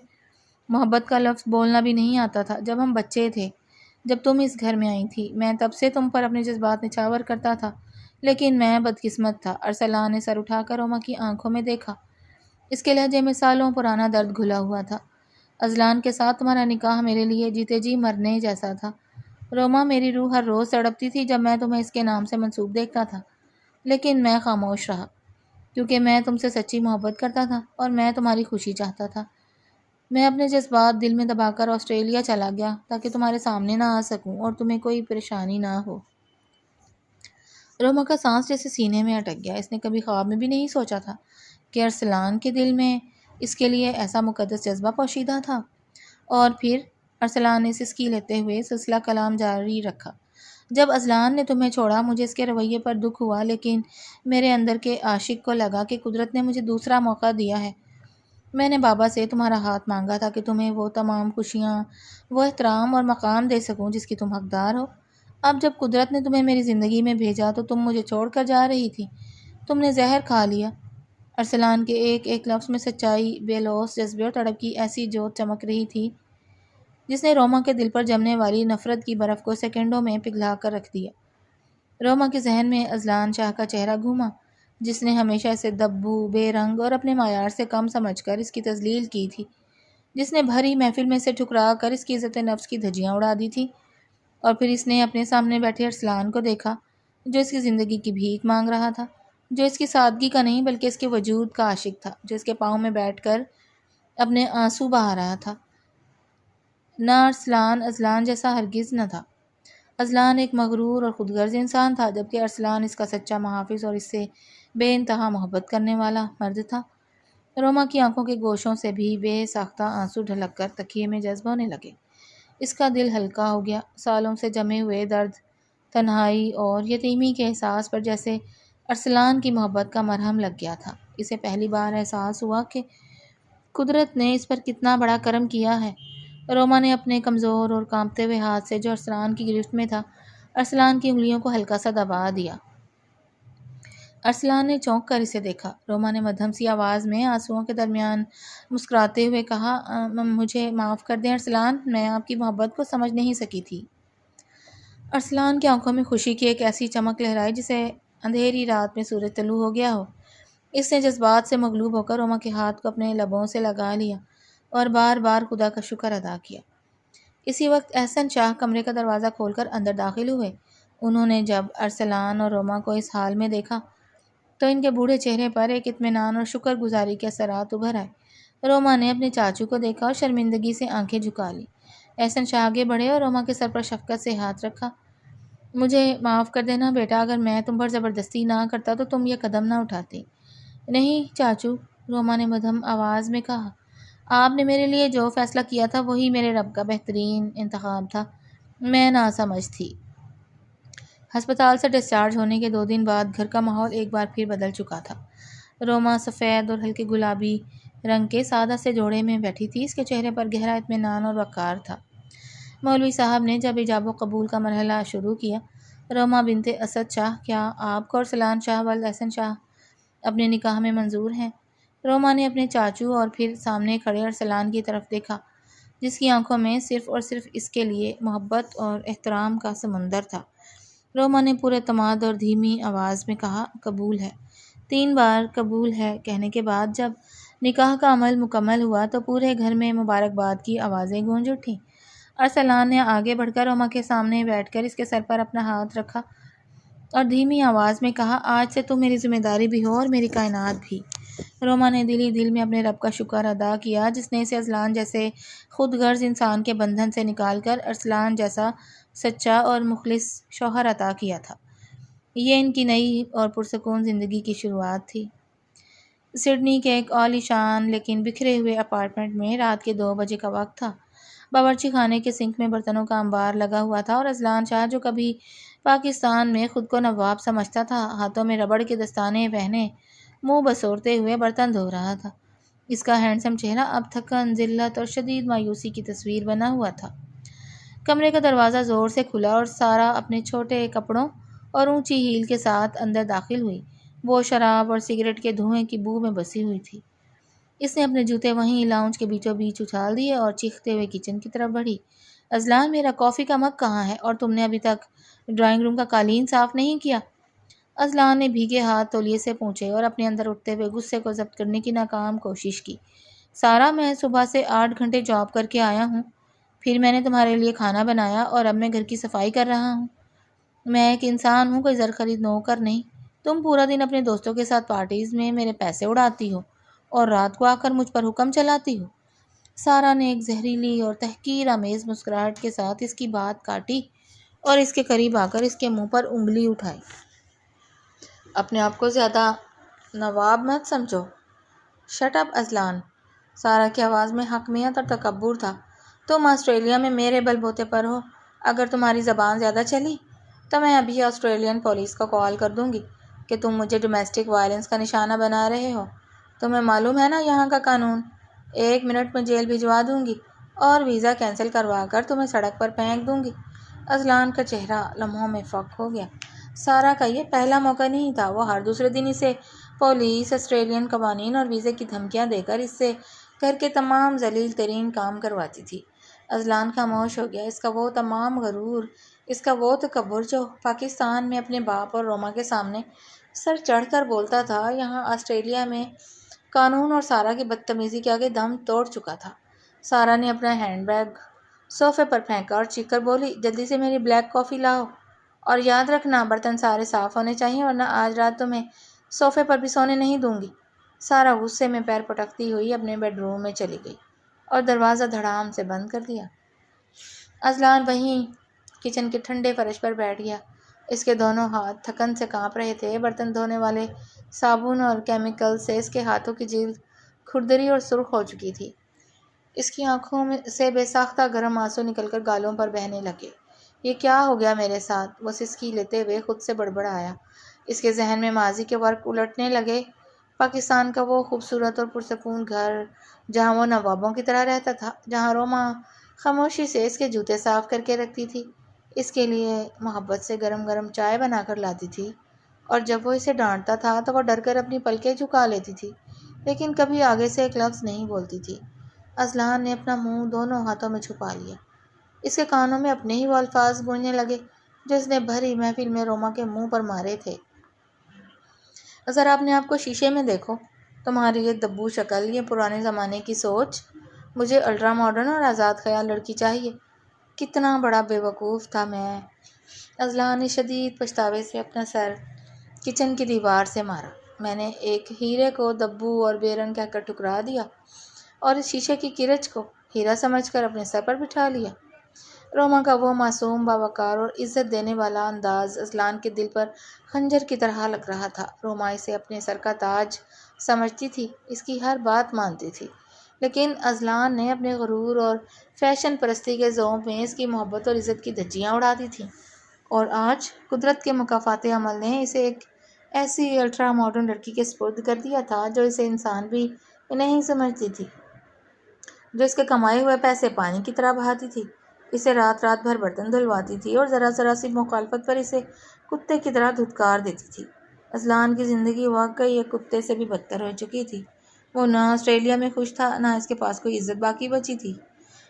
محبت کا لفظ بولنا بھی نہیں آتا تھا، جب ہم بچے تھے، جب تم اس گھر میں آئی تھی۔ میں تب سے تم پر اپنے جذبات نچھاور کرتا تھا، لیکن میں بدقسمت تھا۔ ارسلان نے سر اٹھا کر روما کی آنکھوں میں دیکھا۔ اس کے لہجے میں سالوں پرانا درد گھلا ہوا تھا۔ اذلان کے ساتھ تمہارا نکاح میرے لیے جیتے جی مرنے جیسا تھا روما۔ میری روح ہر روز تڑپتی تھی جب میں تمہیں اس کے نام سے منسوب دیکھتا تھا، لیکن میں خاموش رہا، کیونکہ میں تم سے سچی محبت کرتا تھا اور میں تمہاری خوشی چاہتا تھا۔ میں اپنے جذبات دل میں دبا کر آسٹریلیا چلا گیا تاکہ تمہارے سامنے نہ آ سکوں اور تمہیں کوئی پریشانی نہ ہو۔ روما کا سانس جیسے سینے میں اٹک گیا۔ اس نے کبھی خواب میں بھی نہیں سوچا تھا کہ ارسلان کے دل میں اس کے لیے ایسا مقدس جذبہ پوشیدہ تھا۔ اور پھر ارسلان نے سسکی لیتے ہوئے سلسلہ کلام جاری رکھا۔ جب اذلان نے تمہیں چھوڑا مجھے اس کے رویے پر دکھ ہوا، لیکن میرے اندر کے عاشق کو لگا کہ قدرت نے مجھے دوسرا موقع دیا ہے۔ میں نے بابا سے تمہارا ہاتھ مانگا تھا کہ تمہیں وہ تمام خوشیاں، وہ احترام اور مقام دے سکوں جس کی تم حقدار ہو۔ اب جب قدرت نے تمہیں میری زندگی میں بھیجا تو تم مجھے چھوڑ کر جا رہی تھی۔ تم نے زہر کھا لیا۔ ارسلان کے ایک ایک لفظ میں سچائی، بے لوث جذبے اور تڑپ کی ایسی جوت چمک رہی تھی جس نے روما کے دل پر جمنے والی نفرت کی برف کو سیکنڈوں میں پگھلا کر رکھ دیا۔ روما کے ذہن میں اذلان شاہ کا چہرہ گھوما، جس نے ہمیشہ اسے دبو، بے رنگ اور اپنے معیار سے کم سمجھ کر اس کی تذلیل کی تھی، جس نے بھری محفل میں سے ٹھکرا کر اس کی عزت نفس کی دھجیاں اڑا دی تھی۔ اور پھر اس نے اپنے سامنے بیٹھے ارسلان کو دیکھا، جو اس کی زندگی کی بھیک مانگ رہا تھا، جو اس کی سادگی کا نہیں بلکہ اس کے وجود کا عاشق تھا، جو اس کے پاؤں میں بیٹھ کر اپنے آنسو بہا رہا تھا۔ نہ ارسلان جیسا ہرگز نہ تھا۔ ارسلان ایک مغرور اور خودغرض انسان تھا، جبکہ ارسلان اس کا سچا محافظ اور اس سے بے انتہا محبت کرنے والا مرد تھا۔ روما کی آنکھوں کے گوشوں سے بھی بے ساختہ آنسو ڈھلک کر تکیے میں جذب ہونے لگے۔ اس کا دل ہلکا ہو گیا۔ سالوں سے جمے ہوئے درد، تنہائی اور یتیمی کے احساس پر جیسے ارسلان کی محبت کا مرہم لگ گیا تھا۔ اسے پہلی بار احساس ہوا کہ قدرت نے اس پر کتنا بڑا کرم کیا ہے۔ روما نے اپنے کمزور اور کانپتے ہوئے ہاتھ سے جو ارسلان کی گرفت میں تھا، ارسلان کی انگلیوں کو ہلکا سا دبا دیا۔ ارسلان نے چونک کر اسے دیکھا۔ روما نے مدھم سی آواز میں آنسوؤں کے درمیان مسکراتے ہوئے کہا، مجھے معاف کر دیں ارسلان، میں آپ کی محبت کو سمجھ نہیں سکی تھی۔ ارسلان کی آنکھوں میں خوشی کی ایک ایسی چمک لہرائی جسے اندھیری رات میں سورج طلوع ہو گیا ہو۔ اس نے جذبات سے مغلوب ہو کر روما کے ہاتھ کو اپنے لبوں سے لگا لیا اور بار بار خدا کا شکر ادا کیا۔ اسی وقت احسن شاہ کمرے کا دروازہ کھول کر اندر داخل ہوئے۔ انہوں نے جب ارسلان اور روما کو اس حال میں دیکھا تو ان کے بوڑھے چہرے پر ایک اطمینان اور شکر گزاری کے اثرات ابھر آئے۔ روما نے اپنے چاچو کو دیکھا اور شرمندگی سے آنکھیں جھکا لیں۔ احسن شاہ آگے بڑھے اور روما کے سر پر شفقت سے ہاتھ رکھا۔ مجھے معاف کر دینا بیٹا، اگر میں تم پر زبردستی نہ کرتا تو تم یہ قدم نہ اٹھاتی۔ نہیں چاچو، روما نے مدھم آواز میں کہا، آپ نے میرے لیے جو فیصلہ کیا تھا وہی میرے رب کا بہترین انتخاب تھا۔ میں ناسمجھ تھی۔ ہسپتال سے ڈسچارج ہونے کے 2 دن بعد گھر کا ماحول ایک بار پھر بدل چکا تھا۔ روما سفید اور ہلکے گلابی رنگ کے سادہ سے جوڑے میں بیٹھی تھی۔ اس کے چہرے پر گہرا اطمینان اور وقار تھا۔ مولوی صاحب نے جب ایجاب و قبول کا مرحلہ شروع کیا، روما بنت اسد شاہ، کیا آپ کو ارسلان شاہ ولد احسن شاہ اپنے نکاح میں منظور ہیں؟ روما نے اپنے چاچو اور پھر سامنے کھڑے ارسلان کی طرف دیکھا، جس کی آنکھوں میں صرف اور صرف اس کے لیے محبت اور احترام کا سمندر تھا۔ روما نے پورے اعتماد اور دھیمی آواز میں کہا، قبول ہے۔ 3 بار قبول ہے کہنے کے بعد جب نکاح کا عمل مکمل ہوا تو پورے گھر میں مبارکباد کی آوازیں گونج اٹھیں۔ ارسلان نے آگے بڑھ کر روما کے سامنے بیٹھ کر اس کے سر پر اپنا ہاتھ رکھا اور دھیمی آواز میں کہا، آج سے تم میری ذمہ داری بھی ہو اور میری کائنات بھی۔ روما نے دل ہی دل میں اپنے رب کا شکر ادا کیا جس نے اسے ارسلان جیسے خود غرض انسان کے بندھن سے نکال کر ارسلان جیسا سچا اور مخلص شوہر عطا کیا تھا۔ یہ ان کی نئی اور پرسکون زندگی کی شروعات تھی۔ سڈنی کے ایک عالی شان لیکن بکھرے ہوئے اپارٹمنٹ میں رات کے 2 بجے کا وقت تھا۔ باورچی خانے کے سنک میں برتنوں کا انبار لگا ہوا تھا اور ارسلان شاہ، جو کبھی پاکستان میں خود کو نواب سمجھتا تھا، ہاتھوں میں ربڑ کے دستانے پہنے منہ بسورتے ہوئے برتن دھو رہا تھا۔ اس کا ہینڈسم چہرہ اب تھکن، ذلت اور شدید مایوسی کی تصویر بنا ہوا تھا۔ کمرے کا دروازہ زور سے کھلا اور سارا اپنے چھوٹے کپڑوں اور اونچی ہیل کے ساتھ اندر داخل ہوئی۔ وہ شراب اور سگریٹ کے دھوئیں کی بو میں بسی ہوئی تھی۔ اس نے اپنے جوتے وہیں لاؤنج کے بیچوں بیچ اچھال دیے اور چیختے ہوئے کچن کی طرف بڑھی۔ ارسلان، میرا کافی کا مگ کہاں ہے؟ اور تم نے ابھی تک ڈرائنگ روم کا قالین صاف نہیں کیا؟ ارسلان نے بھیگے ہاتھ تولیے سے پونچھے اور اپنے اندر اٹھتے ہوئے غصے کو ضبط کرنے کی ناکام کوشش کی۔ سارا، میں صبح سے 8 گھنٹے جاب کر کے آیا ہوں، پھر میں نے تمہارے لیے کھانا بنایا اور اب میں گھر کی صفائی کر رہا ہوں۔ میں ایک انسان ہوں، کوئی زرخرید نوکر نہیں۔ تم پورا دن اپنے دوستوں کے ساتھ پارٹیز میں میرے پیسے اڑاتی ہو اور رات کو آ کر مجھ پر حکم چلاتی ہو۔ سارا نے ایک زہریلی اور تحقیر آمیز مسکراہٹ کے ساتھ اس کی بات کاٹی اور اس کے قریب آ کر اس کے منہ پر انگلی اٹھائی۔ اپنے آپ کو زیادہ نواب مت سمجھو۔ Shut up Arsalan. سارا کی آواز میں حقمیت اور تکبر تھا۔ تم آسٹریلیا میں میرے بل بوتے پر ہو۔ اگر تمہاری زبان زیادہ چلی تو میں ابھی آسٹریلین پولیس کو کال کر دوں گی کہ تم مجھے ڈومیسٹک وائلنس کا نشانہ بنا رہے ہو۔ تمہیں معلوم ہے نا یہاں کا قانون؟ 1 منٹ میں جیل بھجوا دوں گی اور ویزا کینسل کروا کر تمہیں سڑک پر پھینک دوں گی۔ ارسلان کا چہرہ لمحوں میں فک ہو گیا۔ سارا کا یہ پہلا موقع نہیں تھا۔ وہ ہر دوسرے دن اسے پولیس، آسٹریلین قوانین اور ویزے کی دھمکیاں دے کر اس سے گھر کے تمام ذلیل ترین کام کرواتی تھی۔ ارسلان خاموش ہو گیا۔ اس کا وہ تمام غرور، اس کا وہ تکبر جو پاکستان میں اپنے باپ اور روما کے سامنے سر چڑھ کر بولتا تھا، یہاں آسٹریلیا میں قانون اور سارا کی بدتمیزی کے آگے دم توڑ چکا تھا۔ سارا نے اپنا ہینڈ بیگ صوفے پر پھینکا اور چیخ کر بولی، جلدی سے میری بلیک کافی لاؤ اور یاد رکھنا برتن سارے صاف ہونے چاہیے ورنہ آج رات تمہیں صوفے پر بھی سونے نہیں دوں گی۔ سارا غصے میں پیر پٹکتی ہوئی اپنے بیڈ روم میں چلی گئی اور دروازہ دھڑام سے بند کر دیا۔ اذلان وہیں کچن کے ٹھنڈے فرش پر بیٹھ گیا۔ اس کے دونوں ہاتھ تھکن سے کانپ رہے تھے۔ برتن دھونے والے صابن اور کیمیکل سے اس کے ہاتھوں کی جلد کھردری اور سرخ ہو چکی تھی۔ اس کی آنکھوں سے بے ساختہ گرم آنسو نکل کر گالوں پر بہنے لگے۔ یہ کیا ہو گیا میرے ساتھ؟ وہ سسکی لیتے ہوئے خود سے بڑبڑایا۔ اس کے ذہن میں ماضی کے ورق الٹنے لگے۔ پاکستان کا وہ خوبصورت اور پرسکون گھر جہاں وہ نوابوں کی طرح رہتا تھا، جہاں روما خاموشی سے اس کے جوتے صاف کر کے رکھتی تھی، اس کے لیے محبت سے گرم گرم چائے بنا کر لاتی تھی، اور جب وہ اسے ڈانٹتا تھا تو وہ ڈر کر اپنی پلکیں جھکا لیتی تھی، لیکن کبھی آگے سے ایک لفظ نہیں بولتی تھی۔ اذلان نے اپنا منہ دونوں ہاتھوں میں چھپا لیا۔ اس کے کانوں میں اپنے ہی وہ الفاظ گونجنے لگے جو اس نے بھری محفل میں روما کے منہ پر مارے تھے۔ ذرا اپنے آپ کو شیشے میں دیکھو، تمہاری یہ دبو شکل، یہ پرانے زمانے کی سوچ۔ مجھے الٹرا ماڈرن اور آزاد خیال لڑکی چاہیے۔ کتنا بڑا بے وقوف تھا میں۔ اذلان نے شدید پچھتاوے سے اپنا سر کچن کی دیوار سے مارا۔ میں نے ایک ہیرے کو دبو اور بے رنگ کہہ کر ٹھکرا دیا، اور اس شیشے کی کرچ کو ہیرا سمجھ کر اپنے سر پر بٹھا لیا۔ روما کا وہ معصوم، باوقار اور عزت دینے والا انداز اذلان کے دل پر خنجر کی طرح لگ رہا تھا۔ روما اسے اپنے سر کا تاج سمجھتی تھی، اس کی ہر بات مانتی تھی، لیکن اذلان نے اپنے غرور اور فیشن پرستی کے ذوق میں اس کی محبت اور عزت کی دھجیاں اڑا دی تھیں، اور آج قدرت کے مکافات عمل نے اسے ایک ایسی الٹرا ماڈرن لڑکی کے سپرد کر دیا تھا جو اسے انسان بھی نہیں سمجھتی تھی، جو اس کے کمائے ہوئے پیسے پانی کی طرح بہاتی تھی، اسے رات رات بھر برتن دھلواتی تھی اور ذرا ذرا سی مخالفت پر اسے کتے کی طرح دھتکار دیتی تھی۔ اذلان کی زندگی واقعی ایک کتے سے بھی بدتر ہو چکی تھی۔ وہ نہ آسٹریلیا میں خوش تھا، نہ اس کے پاس کوئی عزت باقی بچی تھی۔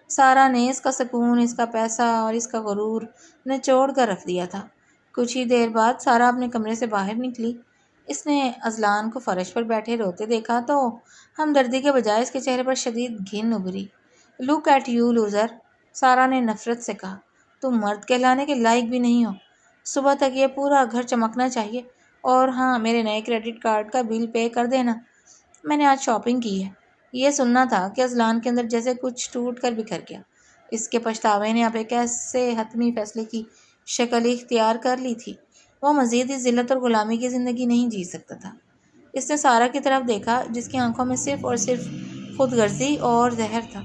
سارا نے اس کا سکون، اس کا پیسہ اور اس کا غرور نچوڑ کر رکھ دیا تھا۔ کچھ ہی دیر بعد سارا اپنے کمرے سے باہر نکلی۔ اس نے اذلان کو فرش پر بیٹھے روتے دیکھا تو ہمدردی کے بجائے اس کے چہرے پر شدید گھن ابھری۔ "Look at you loser!" سارا نے نفرت سے کہا۔ "تم مرد کہلانے کے لائق بھی نہیں ہو۔ صبح تک یہ پورا گھر چمکنا چاہیے، اور ہاں، میرے نئے کریڈٹ کارڈ کا بل پے کر دینا۔ میں نے آج شاپنگ کی ہے۔" یہ سننا تھا کہ اذلان کے اندر جیسے کچھ ٹوٹ کر بکھر گیا۔ اس کے پچھتاوے نے اب ایک ایسے حتمی فیصلے کی شکل اختیار کر لی تھی۔ وہ مزید اس ذلت اور غلامی کی زندگی نہیں جی سکتا تھا۔ اس نے سارا کی طرف دیکھا، جس کی آنکھوں میں صرف اور صرف خود غرضی اور زہر تھا۔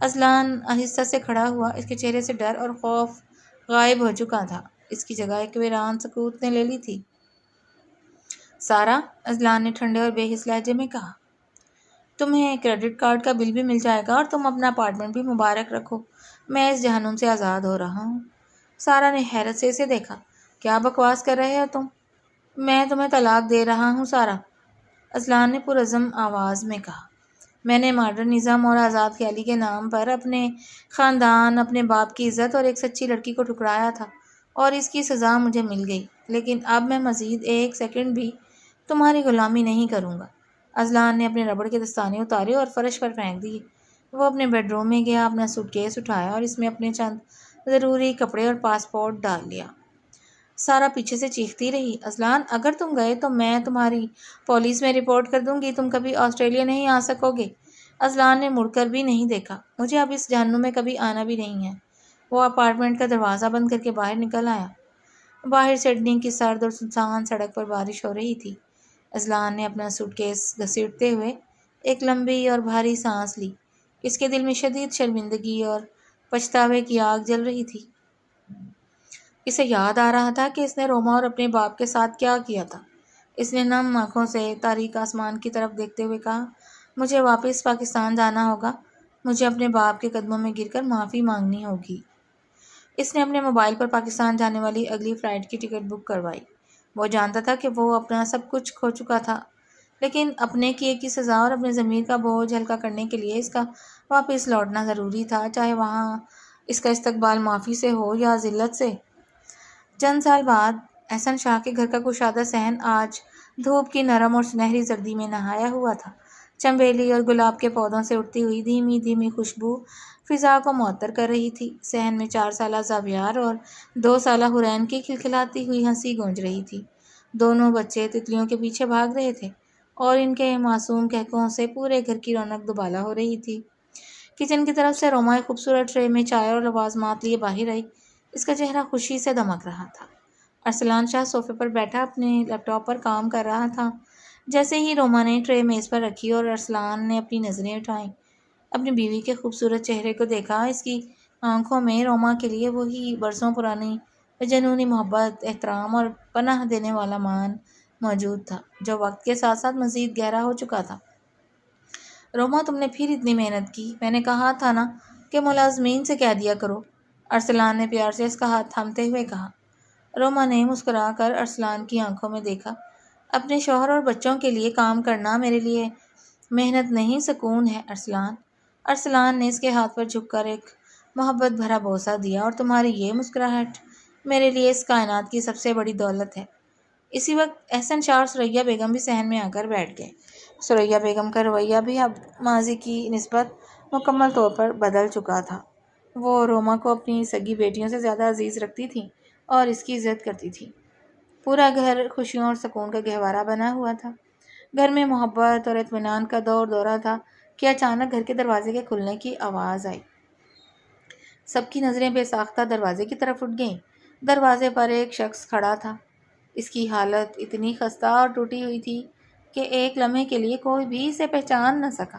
اذلان آہستہ سے کھڑا ہوا۔ اس کے چہرے سے ڈر اور خوف غائب ہو چکا تھا۔ اس کی جگہ ایک ویران سکوت نے لے لی تھی۔ "سارا!" اذلان نے ٹھنڈے اور بے حس لہجے میں کہا، "تمہیں کریڈٹ کارڈ کا بل بھی مل جائے گا اور تم اپنا اپارٹمنٹ بھی مبارک رکھو۔ میں اس جہنم سے آزاد ہو رہا ہوں۔" سارا نے حیرت سے اسے دیکھا۔ "کیا بکواس کر رہے ہو تم؟ میں تمہیں طلاق دے رہا ہوں سارا!" اذلان نے پرعزم آواز میں کہا۔ "میں نے ماڈرنزم اور آزاد خیالی کے نام پر اپنے خاندان، اپنے باپ کی عزت اور ایک سچی لڑکی کو ٹھکرایا تھا، اور اس کی سزا مجھے مل گئی، لیکن اب میں مزید ایک سیکنڈ بھی تمہاری غلامی نہیں کروں گا۔" اذلان نے اپنے ربڑ کے دستانے اتارے اور فرش پر پھینک دیے۔ وہ اپنے بیڈ روم میں گیا، اپنا سوٹ کیس اٹھایا اور اس میں اپنے چند ضروری کپڑے اور پاسپورٹ ڈال لیا۔ سارا پیچھے سے چیختی رہی، "اذلان، اگر تم گئے تو میں تمہاری پولیس میں رپورٹ کر دوں گی۔ تم کبھی آسٹریلیا نہیں آ سکو گے۔" اذلان نے مڑ کر بھی نہیں دیکھا۔ "مجھے اب اس جہنم میں کبھی آنا بھی نہیں ہے۔" وہ اپارٹمنٹ کا دروازہ بند کر کے باہر نکل آیا۔ باہر سڈنی کی سرد اور سنسان سڑک پر بارش ہو رہی تھی۔ اذلان نے اپنا سوٹ کیس گھسیٹتے ہوئے ایک لمبی اور بھاری سانس لی۔ اس کے دل میں شدید شرمندگی اور پچھتاوے کی آگ جل رہی تھی۔ اسے یاد آ رہا تھا کہ اس نے روما اور اپنے باپ کے ساتھ کیا کیا تھا۔ اس نے نم آنکھوں سے تاریک آسمان کی طرف دیکھتے ہوئے کہا، "مجھے واپس پاکستان جانا ہوگا۔ مجھے اپنے باپ کے قدموں میں گر کر معافی مانگنی ہوگی۔" اس نے اپنے موبائل پر پاکستان جانے والی اگلی فلائٹ کی ٹکٹ بک کروائی۔ وہ جانتا تھا کہ وہ اپنا سب کچھ کھو چکا تھا، لیکن اپنے کیے کی سزا اور اپنے ضمیر کا بوجھ ہلکا کرنے کے لیے اس کا واپس لوٹنا ضروری تھا، چاہے وہاں اس کا استقبال معافی سے ہو یا ذلت سے۔ چند سال بعد احسن شاہ کے گھر کا کشادہ صحن آج دھوپ کی نرم اور سنہری زردی میں نہایا ہوا تھا۔ چنبیلی اور گلاب کے پودوں سے اٹھتی ہوئی دھیمی دھیمی خوشبو فضا کو معطر کر رہی تھی۔ صحن میں 4 سالہ زاویار اور 2 سالہ حرین کی کھلکھلاتی ہوئی ہنسی گونج رہی تھی۔ دونوں بچے تتلیوں کے پیچھے بھاگ رہے تھے، اور ان کے معصوم قہقہوں سے پورے گھر کی رونق دوبالا ہو رہی تھی۔ کچن کی طرف سے روما ایک خوبصورت ٹرے میں چائے اور لوازمات لیے باہر آئی۔ اس کا چہرہ خوشی سے دمک رہا تھا۔ ارسلان شاہ صوفے پر بیٹھا اپنے لیپ ٹاپ پر کام کر رہا تھا۔ جیسے ہی روما نے ٹرے میز پر رکھی اور ارسلان نے اپنی نظریں اٹھائیں، اپنی بیوی کے خوبصورت چہرے کو دیکھا، اس کی آنکھوں میں روما کے لیے وہی برسوں پرانی جنونی محبت، احترام اور پناہ دینے والا مان موجود تھا جو وقت کے ساتھ ساتھ مزید گہرا ہو چکا تھا۔ روما، تم نے پھر اتنی محنت کی، میں نے کہا تھا نا کہ ملازمین سے کہہ دیا کرو، ارسلان نے پیار سے اس کا ہاتھ تھامتے ہوئے کہا۔ روما نے مسکرا کر ارسلان کی آنکھوں میں دیکھا۔ اپنے شوہر اور بچوں کے لیے کام کرنا میرے لیے محنت نہیں، سکون ہے ارسلان۔ ارسلان نے اس کے ہاتھ پر جھک کر ایک محبت بھرا بوسہ دیا، اور تمہاری یہ مسکراہٹ میرے لیے اس کائنات کی سب سے بڑی دولت ہے۔ اسی وقت احسن شاہ اور ثریا بیگم بھی صحن میں آ کر بیٹھ گئے۔ ثریا بیگم کا رویہ بھی اب ماضی کی نسبت مکمل طور پر بدل چکا تھا۔ وہ روما کو اپنی سگی بیٹیوں سے زیادہ عزیز رکھتی تھیں اور اس کی عزت کرتی تھیں۔ پورا گھر خوشیوں اور سکون کا گہوارہ بنا ہوا تھا۔ گھر میں محبت اور اطمینان کا دور دورہ تھا کہ اچانک گھر کے دروازے کے کھلنے کی آواز آئی۔ سب کی نظریں بے ساختہ دروازے کی طرف اٹھ گئیں۔ دروازے پر ایک شخص کھڑا تھا۔ اس کی حالت اتنی خستہ اور ٹوٹی ہوئی تھی کہ ایک لمحے کے لیے کوئی بھی اسے پہچان نہ سکا۔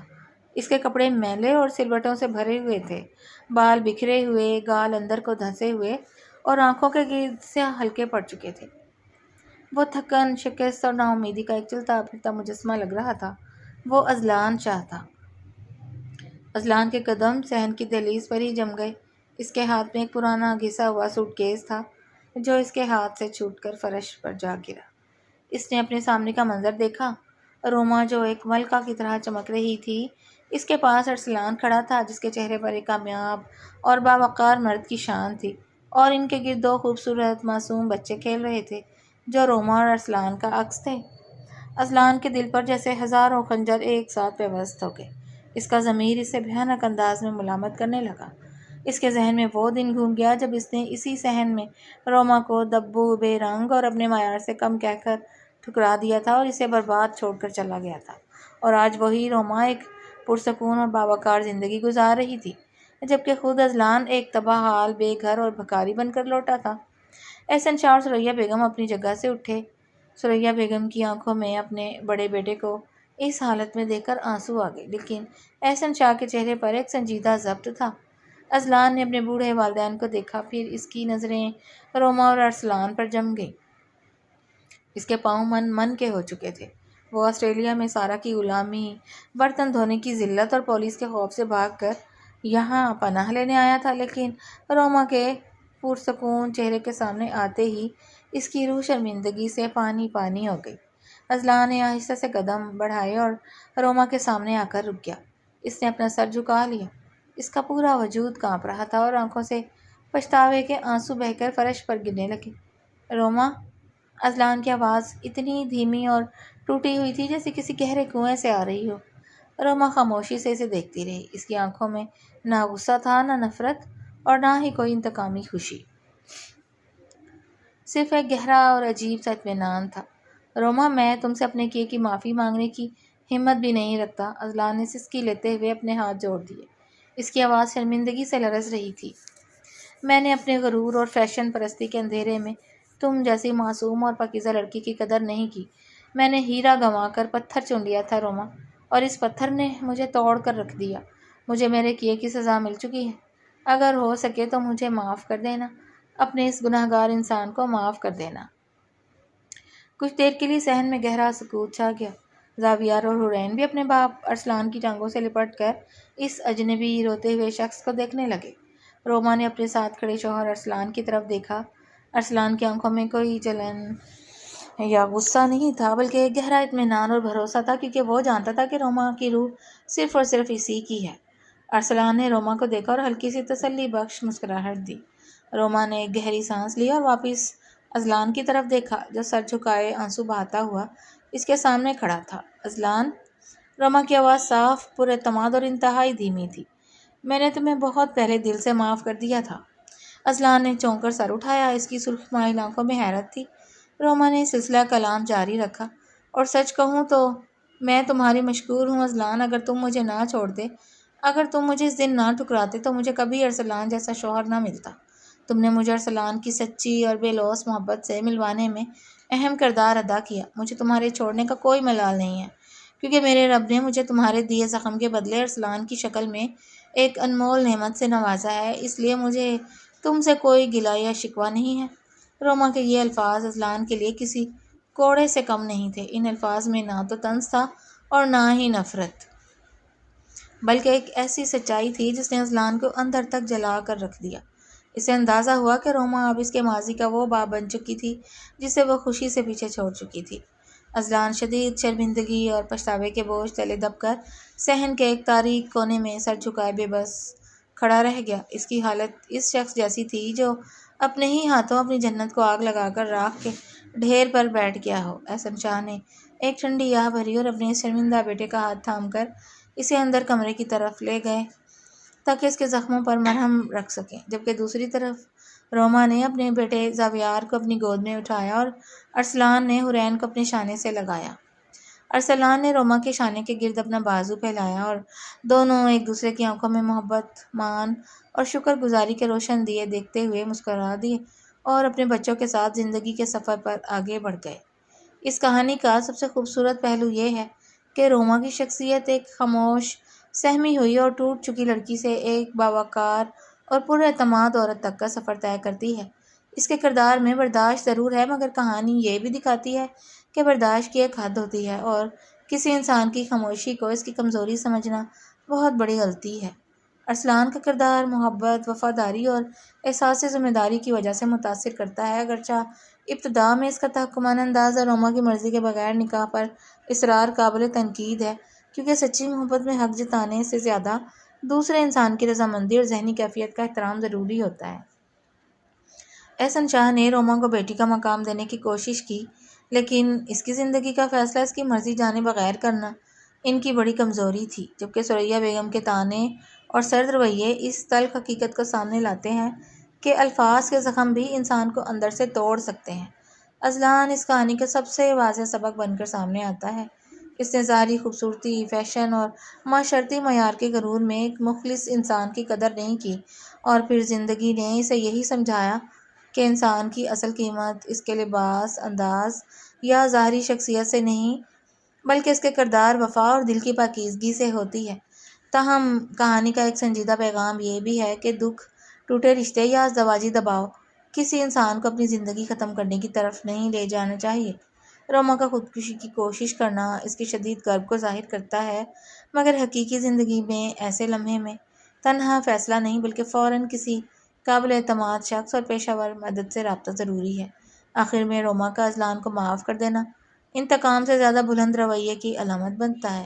اس کے کپڑے میلے اور سلوٹوں سے بھرے ہوئے تھے، بال بکھرے ہوئے، گال اندر کو دھنسے ہوئے اور آنکھوں کے گرد سے ہلکے پڑ چکے تھے۔ وہ تھکن، شکست اور نا امیدی کا ایک چلتا پھرتا مجسمہ لگ رہا تھا۔ وہ اذلان شاہ تھا۔ اذلان کے قدم صحن کی دہلیز پر ہی جم گئے۔ اس کے ہاتھ میں ایک پرانا گھسا ہوا سوٹ کیس تھا جو اس کے ہاتھ سے چھوٹ کر فرش پر جا گرا۔ اس نے اپنے سامنے کا منظر دیکھا۔ روما جو ایک ملکہ کی طرح چمک رہی تھی، اس کے پاس ارسلان کھڑا تھا جس کے چہرے پر ایک کامیاب اور باوقار مرد کی شان تھی، اور ان کے گرد دو خوبصورت معصوم بچے کھیل رہے تھے جو روما اور ارسلان کا عکس تھے۔ اذلان کے دل پر جیسے ہزاروں خنجر ایک ساتھ پیوست ہو گئے۔ اس کا ضمیر اسے بھیانک انداز میں ملامت کرنے لگا۔ اس کے ذہن میں وہ دن گھوم گیا جب اس نے اسی صحن میں روما کو دبو، بے رنگ اور اپنے معیار سے کم کہہ کر ٹھکرا دیا تھا اور اسے برباد چھوڑ کر چلا گیا تھا۔ اور آج وہی روما ایک پرسکون اور باوقار زندگی گزار رہی تھی، جبکہ خود اذلان ایک تباہ حال، بے گھر اور بھکاری بن کر لوٹا تھا۔ احسن شاہ اور ثریا بیگم اپنی جگہ سے اٹھے۔ ثریا بیگم کی آنکھوں میں اپنے بڑے بیٹے کو اس حالت میں دیکھ کر آنسو آ گئے، لیکن احسن شاہ کے چہرے پر ایک سنجیدہ ضبط تھا۔ اذلان نے اپنے بوڑھے والدین کو دیکھا، پھر اس کی نظریں روما اور ارسلان پر جم گئیں۔ اس کے پاؤں من کے ہو چکے تھے۔ وہ آسٹریلیا میں سارا کی غلامی، برتن دھونے کی ذلت اور پولیس کے خوف سے بھاگ کر یہاں پناہ لینے آیا تھا، لیکن روما کے پرسکون چہرے کے سامنے آتے ہی اس کی روح شرمندگی سے پانی پانی ہو گئی۔ اذلان نے آہستہ سے قدم بڑھائے اور روما کے سامنے آ کر رک گیا۔ اس نے اپنا سر جھکا لیا۔ اس کا پورا وجود کانپ رہا تھا اور آنکھوں سے پچھتاوے کے آنسو بہہ کر فرش پر گرنے لگے۔ روما، اذلان کی آواز اتنی دھیمی اور ٹوٹی ہوئی تھی جیسے کسی گہرے کنویں سے آ رہی ہو۔ روما خاموشی سے اسے دیکھتی رہی۔ اس کی آنکھوں میں نہ غصہ تھا، نہ نفرت، اور نہ ہی کوئی انتقامی خوشی، صرف ایک گہرا اور عجیب سا اطمینان تھا۔ روما، میں تم سے اپنے کیے کی معافی مانگنے کی ہمت بھی نہیں رکھتا۔ اذلان نے سسکی لیتے ہوئے اپنے ہاتھ جوڑ دیے۔ اس کی آواز شرمندگی سے لرز رہی تھی۔ میں نے اپنے غرور اور فیشن پرستی کے اندھیرے میں تم جیسی معصوم اور پاکیزہ لڑکی کی قدر نہیں کی۔ میں نے ہیرا گنوا کر پتھر چن لیا تھا روما، اور اس پتھر نے مجھے توڑ کر رکھ دیا۔ مجھے میرے کیے کی سزا مل چکی ہے۔ اگر ہو سکے تو مجھے معاف کر دینا، اپنے اس گنہگار انسان کو معاف کر دینا۔ کچھ دیر کے لیے صحن میں گہرا سکوت چھا گیا۔ زاویار اور حرین بھی اپنے باپ ارسلان کی ٹانگوں سے لپٹ کر اس اجنبی روتے ہوئے شخص کو دیکھنے لگے۔ روما نے اپنے ساتھ کھڑے شوہر ارسلان کی طرف دیکھا۔ ارسلان کی آنکھوں میں کوئی جلن یا غصہ نہیں تھا، بلکہ ایک گہرا اطمینان اور بھروسہ تھا، کیونکہ وہ جانتا تھا کہ روما کی روح صرف اور صرف اسی کی ہے۔ ارسلان نے روما کو دیکھا اور ہلکی سی تسلی بخش مسکراہٹ دی۔ روما نے ایک گہری سانس لی اور واپس اذلان کی طرف دیکھا جو سر جھکائے آنسو بہاتا ہوا اس کے سامنے کھڑا تھا۔ اذلان، روما کی آواز صاف، پر اعتماد اور انتہائی دھیمی تھی، میں نے تمہیں بہت پہلے دل سے معاف کر دیا تھا۔ اذلان نے چونک کر سر اٹھایا، اس کی سرخ مائل آنکھوں میں حیرت تھی۔ روما نے سلسلہ کلام جاری رکھا، اور سچ کہوں تو میں تمہاری مشکور ہوں اذلان، اگر تم مجھے نہ چھوڑ دے اگر تم مجھے اس دن نہ ٹھکراتے تو مجھے کبھی ارسلان جیسا شوہر نہ ملتا۔ تم نے مجھے ارسلان کی سچی اور بے لوث محبت سے ملوانے میں اہم کردار ادا کیا۔ مجھے تمہارے چھوڑنے کا کوئی ملال نہیں ہے، کیونکہ میرے رب نے مجھے تمہارے دیے زخم کے بدلے ارسلان کی شکل میں ایک انمول نعمت سے نوازا ہے، اس لیے مجھے تم سے کوئی گلہ یا شکوہ نہیں ہے۔ روما کے یہ الفاظ ارسلان کے لیے کسی کوڑے سے کم نہیں تھے۔ ان الفاظ میں نہ تو طنز تھا اور نہ ہی نفرت، بلکہ ایک ایسی سچائی تھی جس نے ارسلان کو اندر تک جلا کر رکھ دیا۔ اسے اندازہ ہوا کہ روما اب اس کے ماضی کا وہ باب بن چکی تھی جسے وہ خوشی سے پیچھے چھوڑ چکی تھی۔ ارسلان شدید شرمندگی اور پچھتاوے کے بوجھ تلے دب کر صحن کے ایک تاریک کونے میں سر جھکائے بے بس کھڑا رہ گیا۔ اس کی حالت اس شخص جیسی تھی جو اپنے ہی ہاتھوں اپنی جنت کو آگ لگا کر راکھ کے ڈھیر پر بیٹھ گیا ہو۔ احسن شاہ نے ایک ٹھنڈی آہ بھری اور اپنے شرمندہ بیٹے کا ہاتھ تھام کر اسے اندر کمرے کی طرف لے گئے تاکہ اس کے زخموں پر مرہم رکھ سکیں، جبکہ دوسری طرف روما نے اپنے بیٹے زاویار کو اپنی گود میں اٹھایا اور ارسلان نے حرین کو اپنے شانے سے لگایا۔ ارسلان نے روما کے شانے کے گرد اپنا بازو پھیلایا اور دونوں ایک دوسرے کی آنکھوں میں محبت، مان اور شکر گزاری کے روشن دیے دیکھتے ہوئے مسکرا دیے اور اپنے بچوں کے ساتھ زندگی کے سفر پر آگے بڑھ گئے۔ اس کہانی کا سب سے خوبصورت پہلو یہ ہے کہ روما کی شخصیت ایک خاموش، سہمی ہوئی اور ٹوٹ چکی لڑکی سے ایک باوقار اور پر اعتماد عورت تک کا سفر طے کرتی ہے۔ اس کے کردار میں برداشت ضرور ہے، مگر کہانی یہ بھی دکھاتی ہے کہ برداشت کی ایک حد ہوتی ہے اور کسی انسان کی خاموشی کو اس کی کمزوری سمجھنا بہت بڑی غلطی ہے۔ ارسلان کا کردار محبت، وفاداری اور احساس ذمہ داری کی وجہ سے متاثر کرتا ہے، اگرچہ ابتدا میں اس کا تحکمانہ انداز اور روما کی مرضی کے بغیر نکاح پر اصرار قابل تنقید ہے، کیونکہ سچی محبت میں حق جتانے سے زیادہ دوسرے انسان کی رضامندی اور ذہنی کیفیت کا احترام ضروری ہوتا ہے۔ احسن شاہ نے روما کو بیٹی کا مقام دینے کی کوشش کی، لیکن اس کی زندگی کا فیصلہ اس کی مرضی جانے بغیر کرنا ان کی بڑی کمزوری تھی، جبکہ ثریا بیگم کے طعنے اور سرد رویے اس تلخ حقیقت کو سامنے لاتے ہیں کہ الفاظ کے زخم بھی انسان کو اندر سے توڑ سکتے ہیں۔ ارسلان اس کہانی کا سب سے واضح سبق بن کر سامنے آتا ہے۔ اس نے ظاہری خوبصورتی، فیشن اور معاشرتی معیار کے غرور میں ایک مخلص انسان کی قدر نہیں کی، اور پھر زندگی نے اسے یہی سمجھایا کہ انسان کی اصل قیمت اس کے لباس، انداز یا ظاہری شخصیت سے نہیں، بلکہ اس کے کردار، وفا اور دل کی پاکیزگی سے ہوتی ہے۔ تاہم کہانی کا ایک سنجیدہ پیغام یہ بھی ہے کہ دکھ، ٹوٹے رشتے یا ازدواجی دباؤ کسی انسان کو اپنی زندگی ختم کرنے کی طرف نہیں لے جانا چاہیے۔ روما کا خودکشی کی کوشش کرنا اس کی شدید کرب کو ظاہر کرتا ہے، مگر حقیقی زندگی میں ایسے لمحے میں تنہا فیصلہ نہیں، بلکہ فوراً کسی قابل اعتماد شخص اور پیشہ ور مدد سے رابطہ ضروری ہے۔ آخر میں روما کا ارسلان کو معاف کر دینا انتقام سے زیادہ بلند رویے کی علامت بنتا ہے،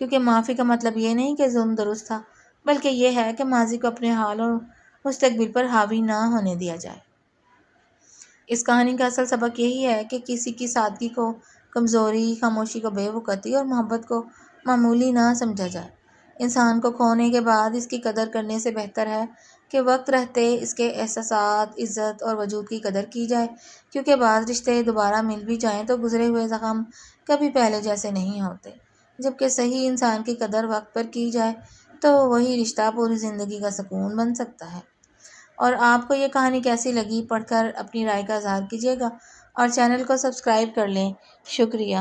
کیونکہ معافی کا مطلب یہ نہیں کہ ظلم درست تھا، بلکہ یہ ہے کہ ماضی کو اپنے حال اور مستقبل پر حاوی نہ ہونے دیا جائے۔ اس کہانی کا اصل سبق یہی ہے کہ کسی کی سادگی کو کمزوری، خاموشی کو بے وقتی اور محبت کو معمولی نہ سمجھا جائے۔ انسان کو کھونے کے بعد اس کی قدر کرنے سے بہتر ہے کہ وقت رہتے اس کے احساسات، عزت اور وجود کی قدر کی جائے، کیونکہ بعض رشتے دوبارہ مل بھی جائیں تو گزرے ہوئے زخم کبھی پہلے جیسے نہیں ہوتے، جبکہ صحیح انسان کی قدر وقت پر کی جائے تو وہی رشتہ پوری زندگی کا سکون بن سکتا ہے۔ اور آپ کو یہ کہانی کیسی لگی، پڑھ کر اپنی رائے کا اظہار کیجیے گا اور چینل کو سبسکرائب کر لیں۔ شکریہ۔